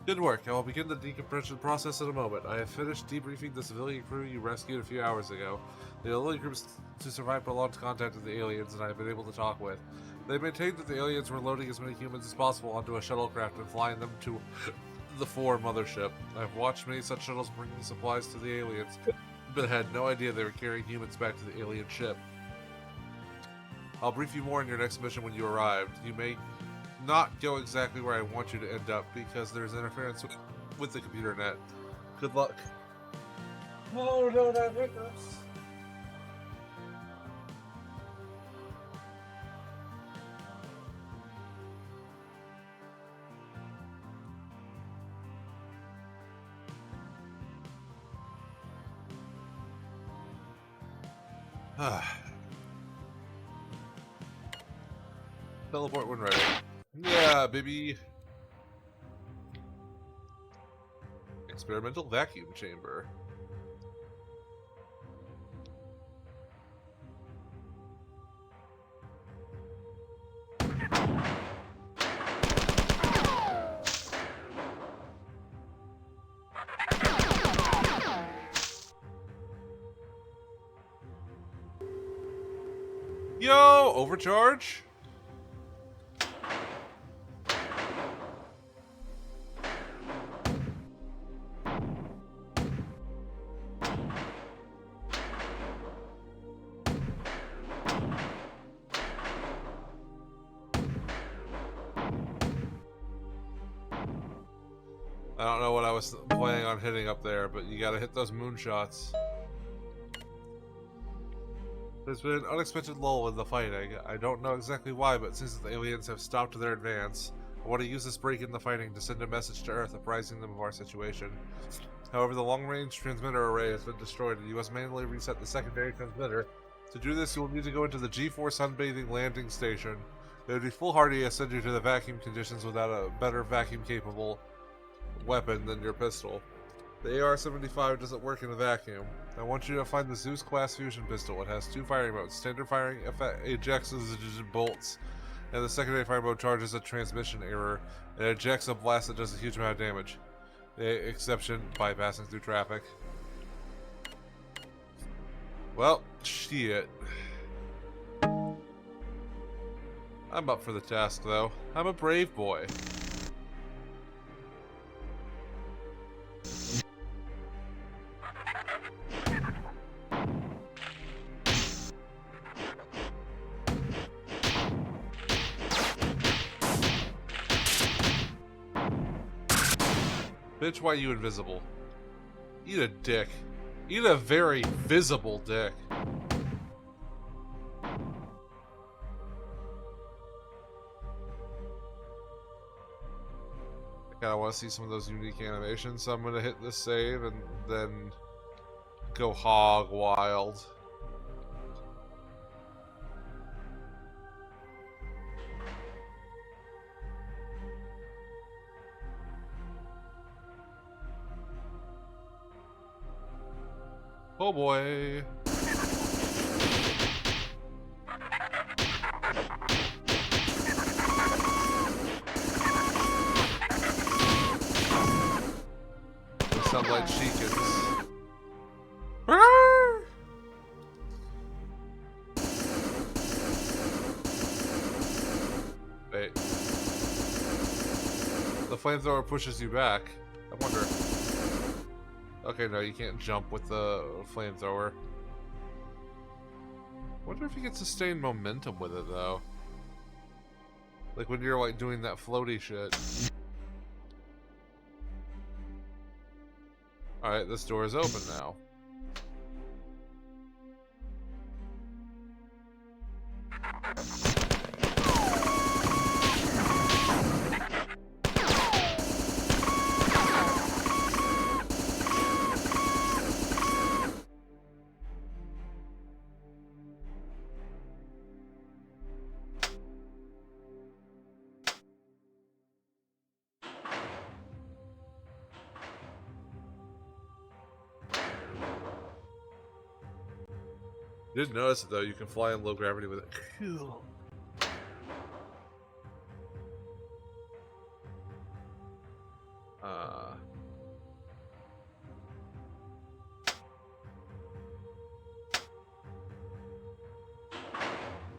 Good work. I will begin the decompression process in a moment. I have finished debriefing the civilian crew you rescued a few hours ago. The only groups to survive prolonged contact with the aliens and I have been able to talk with. They maintained that the aliens were loading as many humans as possible onto a shuttlecraft and flying them to the 4 mothership. I've watched many such shuttles bringing supplies to the aliens, but had no idea they were carrying humans back to the alien ship. I'll brief you more in your next mission when you arrived. You may not go exactly where I want you to end up because there's interference with the computer net. Good luck. Oh, no, not hiccups. Teleport when ready. Yeah, baby. Experimental vacuum chamber. Yo, overcharge? I don't know what I was planning on hitting up there, but you gotta hit those moonshots. There's been an unexpected lull in the fighting. I don't know exactly why, but since the aliens have stopped their advance, I want to use this break in the fighting to send a message to Earth apprising them of our situation. However, the long-range transmitter array has been destroyed, and you must manually reset the secondary transmitter. To do this, you will need to go into the G4 Sunbathing Landing Station. It would be foolhardy to send you to the vacuum conditions without a better vacuum-capable weapon than your pistol. The AR-75 doesn't work in a vacuum. I want you to find the Zeus class fusion pistol. It has two firing modes. Standard firing ejects bolts, and the secondary firing mode charges a transmission error and ejects a blast that does a huge amount of damage. The exception, bypassing through traffic. Well, shit. I'm up for the task, though. I'm a brave boy. Bitch, why you invisible? Eat a dick. Eat a very visible dick. I kinda wanna see some of those unique animations, so I'm gonna hit the save and then go hog wild. Oh boy. They sound like chickens. Wait. The flamethrower pushes you back. I wonder. Okay, no, you can't jump with the flamethrower. Wonder if you can sustain momentum with it, though. Like when you're, like, doing that floaty shit. Alright, this door is open now. Didn't notice it though, you can fly in low gravity with it. Cool.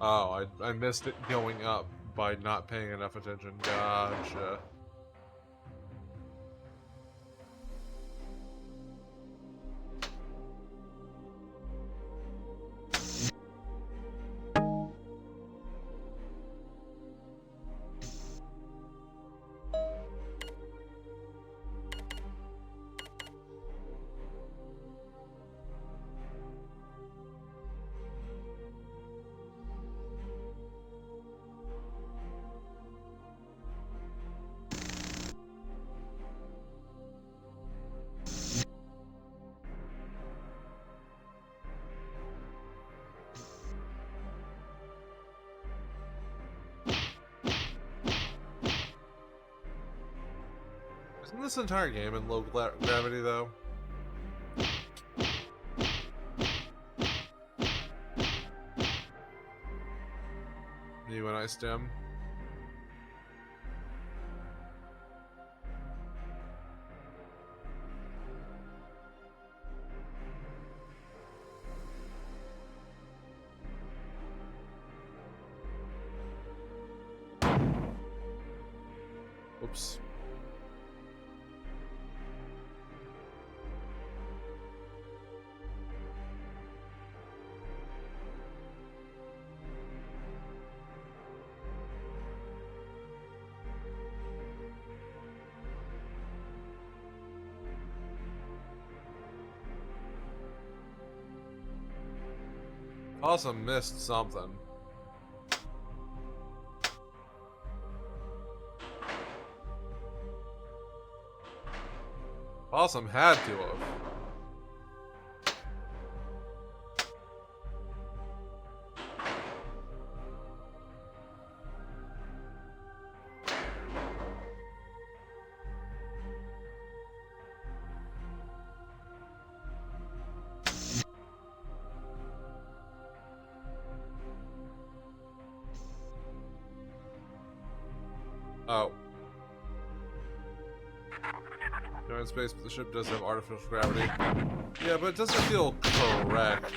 Oh, I missed it going up by not paying enough attention. Gotcha. this entire game in low gravity, though? You and I stem. Oops. Also missed something. Awesome had to have. Oh. You're in space, but the ship does have artificial gravity. Yeah, but it doesn't feel correct.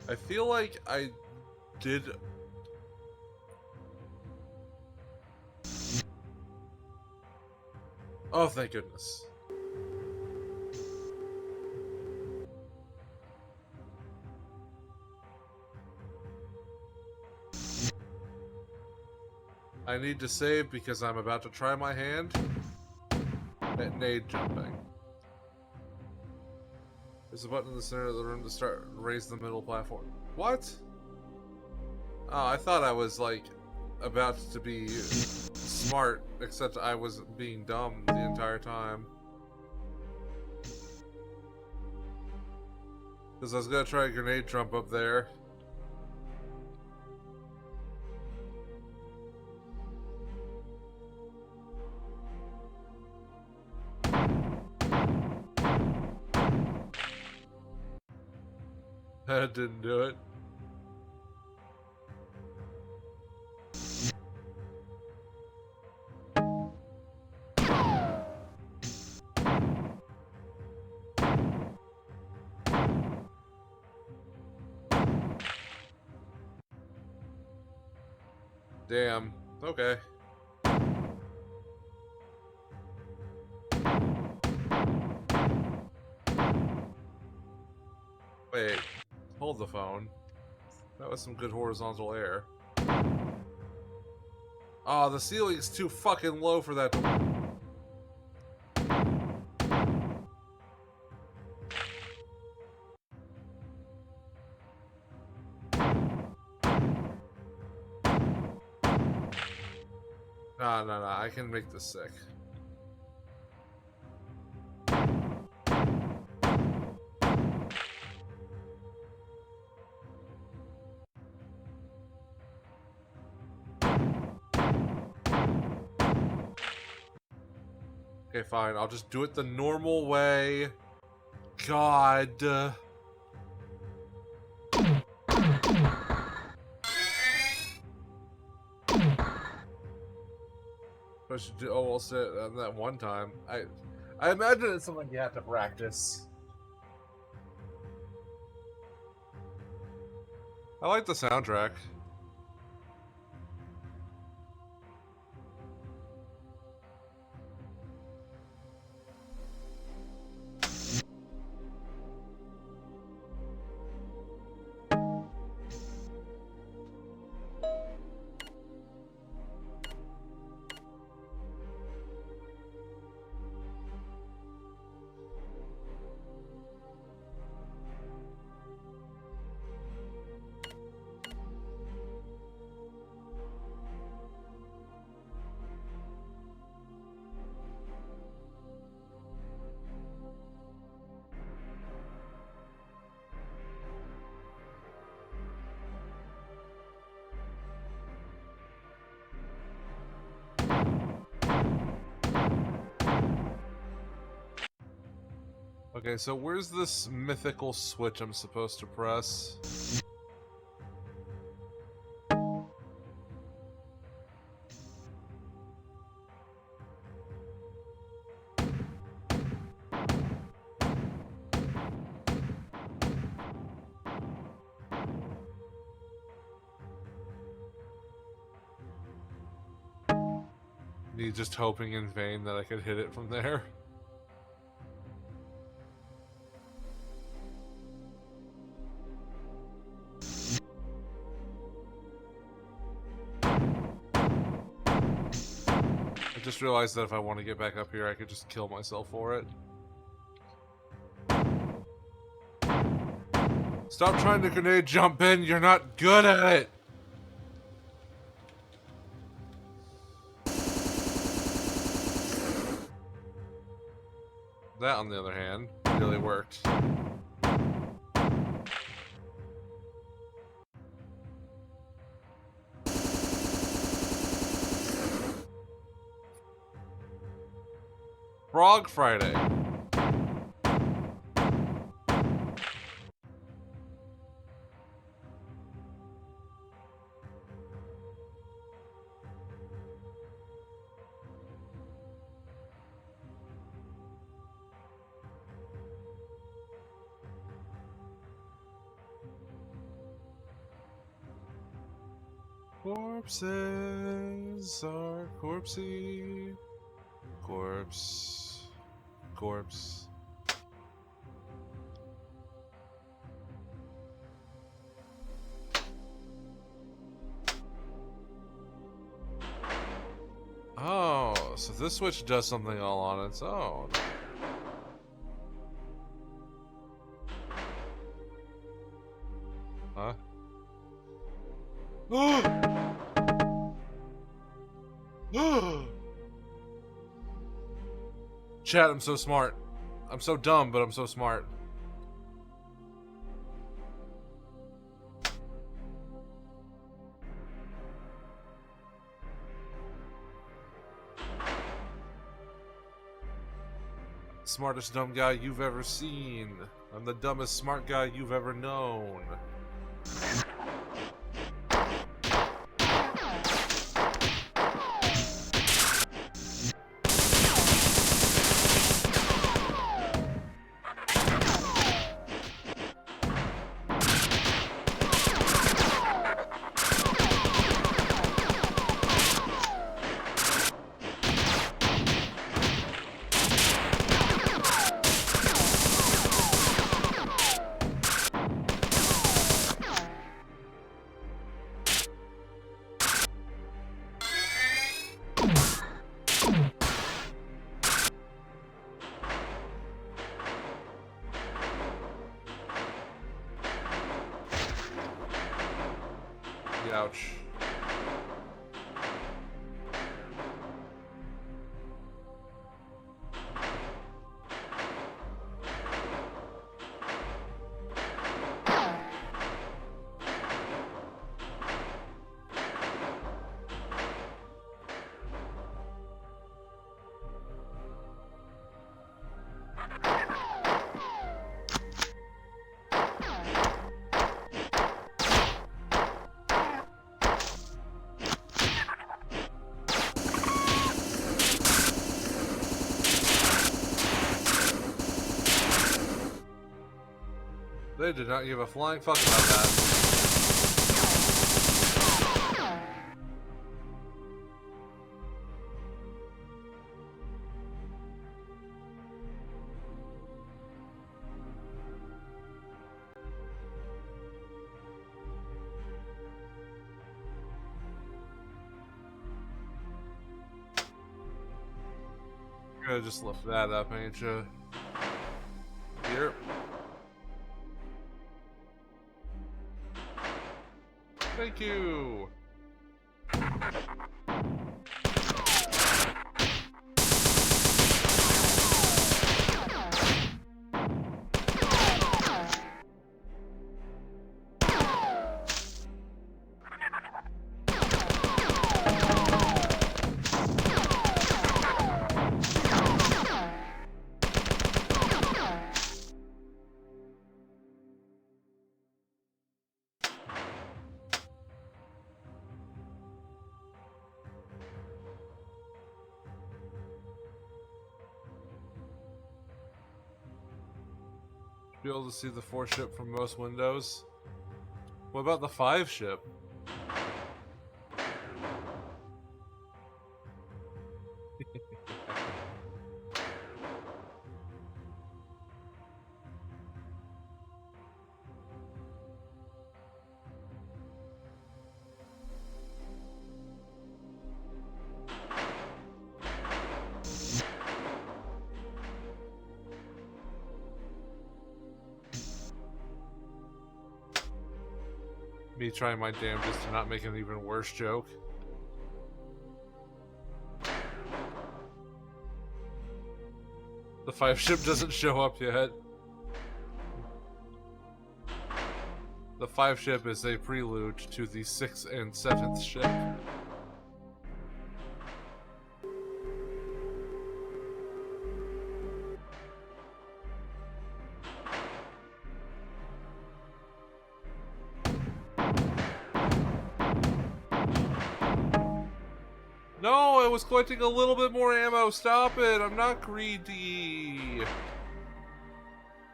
I feel like I did... Oh, thank goodness. I need to save because I'm about to try my hand at nade jumping. There's a button in the center of the room to start raise the middle platform. What? Oh, I thought I was like about to be smart, except I was being dumb the entire time. Because I was gonna try a grenade jump up there. That didn't do it. Damn. Okay. Wait. Hold the phone. That was some good horizontal air. Oh, the ceiling's too fucking low for that to... No, I can make this sick. Okay, fine. I'll just do it the normal way. God. I should do almost it on that one time. I imagine it's something you have to practice. I like the soundtrack. Okay, so where's this mythical switch I'm supposed to press? Me just hoping in vain that I could hit it from there. I just realized that if I want to get back up here, I could just kill myself for it. Stop trying to grenade jump in, you're not good at it! That, on the other hand, really worked. Frog Friday. Corpses are corpsey. Corpse. Corpse. Oh, so this switch does something all on its own. Huh? Chat, I'm so smart. I'm so dumb, but I'm so smart. Smartest dumb guy you've ever seen. I'm the dumbest smart guy you've ever known. Ouch. They did not give a flying fuck about that. You're gonna just lift that up, ain't you? Here. Thank you. Be able to see the 4 ship from most windows. What about the 5 ship? Me trying my damnedest to not make an even worse joke. The 5 ship doesn't show up yet. The 5 ship is a prelude to the 6th and 7th ship. No, I was collecting a little bit more ammo. Stop it. I'm not greedy.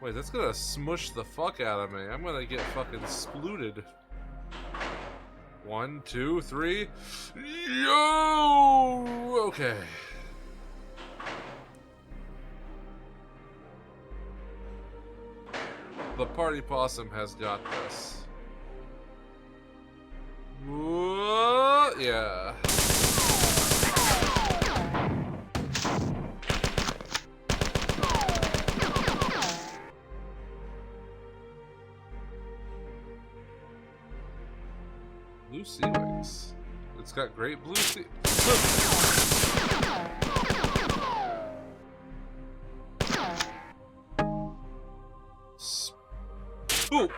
Wait, that's gonna smush the fuck out of me. I'm gonna get fucking splooted. 1, 2, 3. Yo! Okay. The party possum has got this. Whoa, yeah. Blue sea wings. It's got great blue sea. Ooh.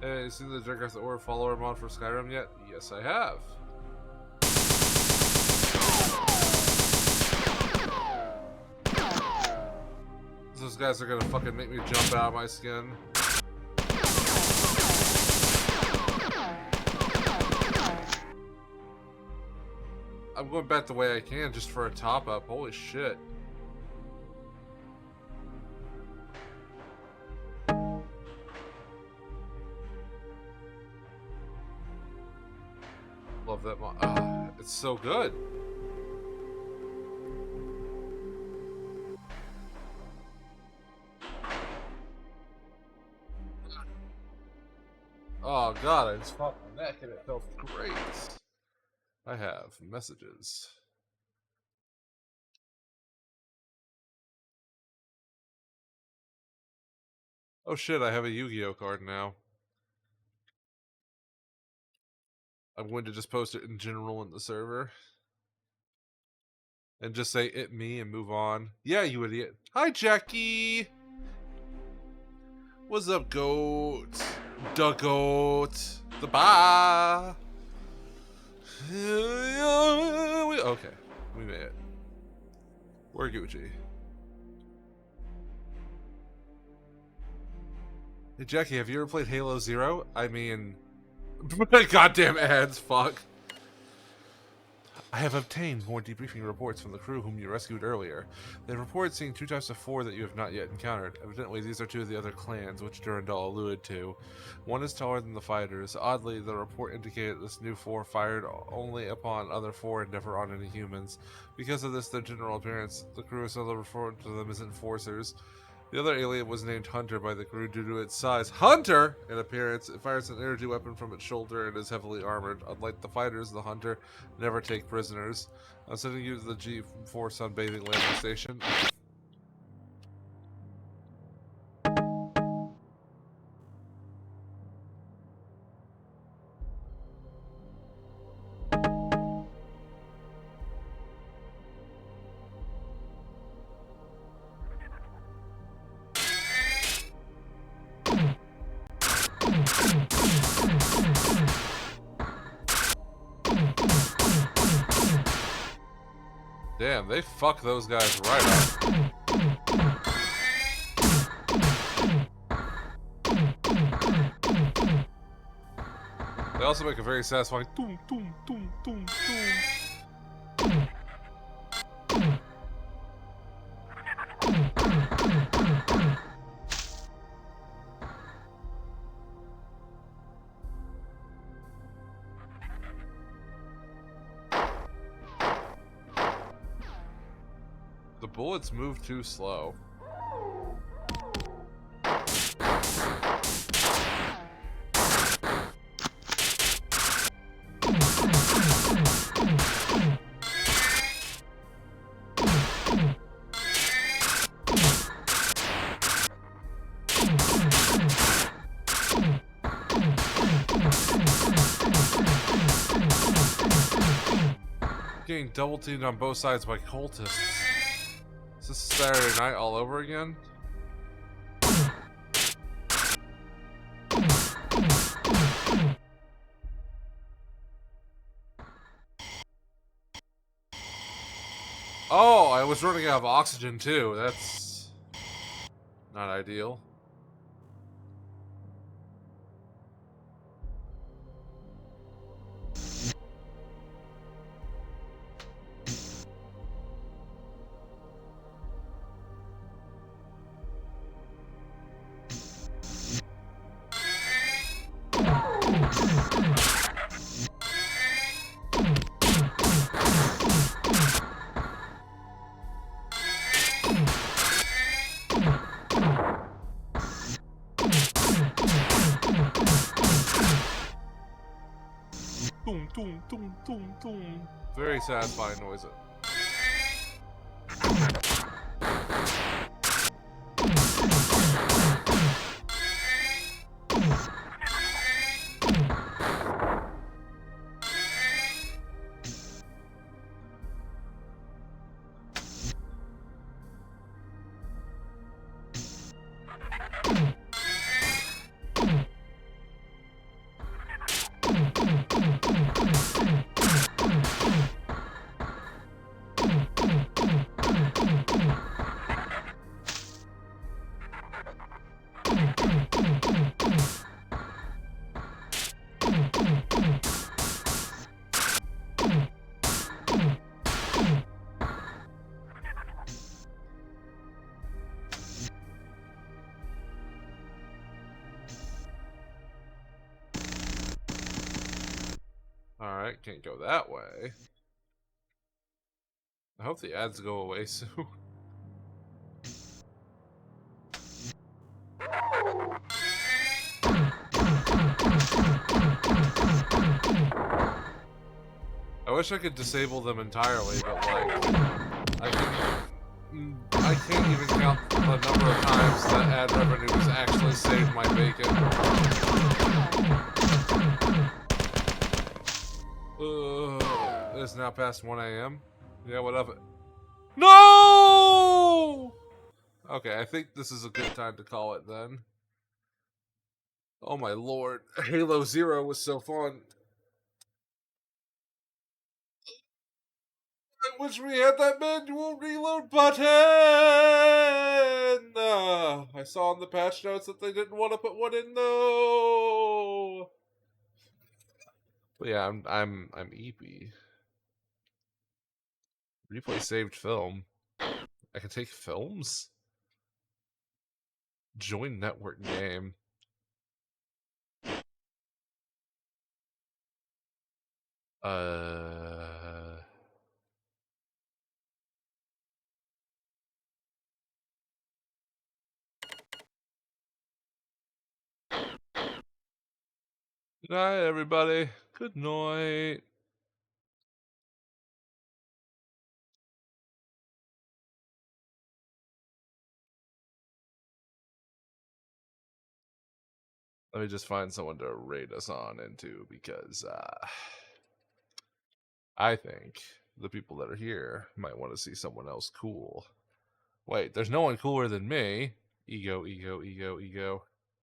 Hey, you seen the Dragon's Ore follower mod for Skyrim yet? Yes, I have. Those guys are gonna fucking make me jump out of my skin. I'm going back the way I can just for a top up. Holy shit. Love that mod. Ah, it's so good. Oh god, I just fought my neck and it felt great. I have messages. Oh shit, I have a Yu-Gi-Oh card now. I'm going to just post it in general in the server. And just say, it me, and move on. Yeah, you idiot. Hi, Jackie! What's up, goat? The goat. The bar. Okay, we made it. We're Gucci. Hey, Jackie, have you ever played Halo Zero? I mean, goddamn ads, fuck. I have obtained more debriefing reports from the crew whom you rescued earlier. They report seeing 2 types of 4 that you have not yet encountered. Evidently, these are 2 of the other clans, which Durandal alluded to. One is taller than the fighters. Oddly, the report indicated this new 4 fired only upon other 4 and never on any humans. Because of this, their general appearance, the crew is still referred to them as enforcers. The other alien was named Hunter by the crew due to its size. Hunter! In appearance, it fires an energy weapon from its shoulder and is heavily armored. Unlike the fighters, the Hunter never take prisoners. I'm sending you to the G4 Sunbathing landing station. Damn, they fuck those guys right up. They also make a very satisfying toom toom toom toom toom. The bullets move too slow. Getting double teamed on both sides by cultists. Is this Saturday night all over again? Oh, I was running out of oxygen too. That's not ideal. Boom, boom, boom, boom, boom. Very satisfying noise. Alright, can't go that way. I hope the ads go away soon. I wish I could disable them entirely, but like, I can't even count the number of times that ad revenue has actually saved my bacon. It's now past 1 a.m. Yeah, what of it? No! Okay, I think this is a good time to call it then. Oh my lord, Halo Zero was so fun. I wish we had that manual reload button. I saw in the patch notes that they didn't want to put one in though. But yeah, I'm EP. Replay saved film. I can take films. Join network game. Good night, everybody. Good night. Let me just find someone to raid us on into, because I think the people that are here might want to see someone else cool. Wait, there's no one cooler than me. Ego, ego, ego, ego.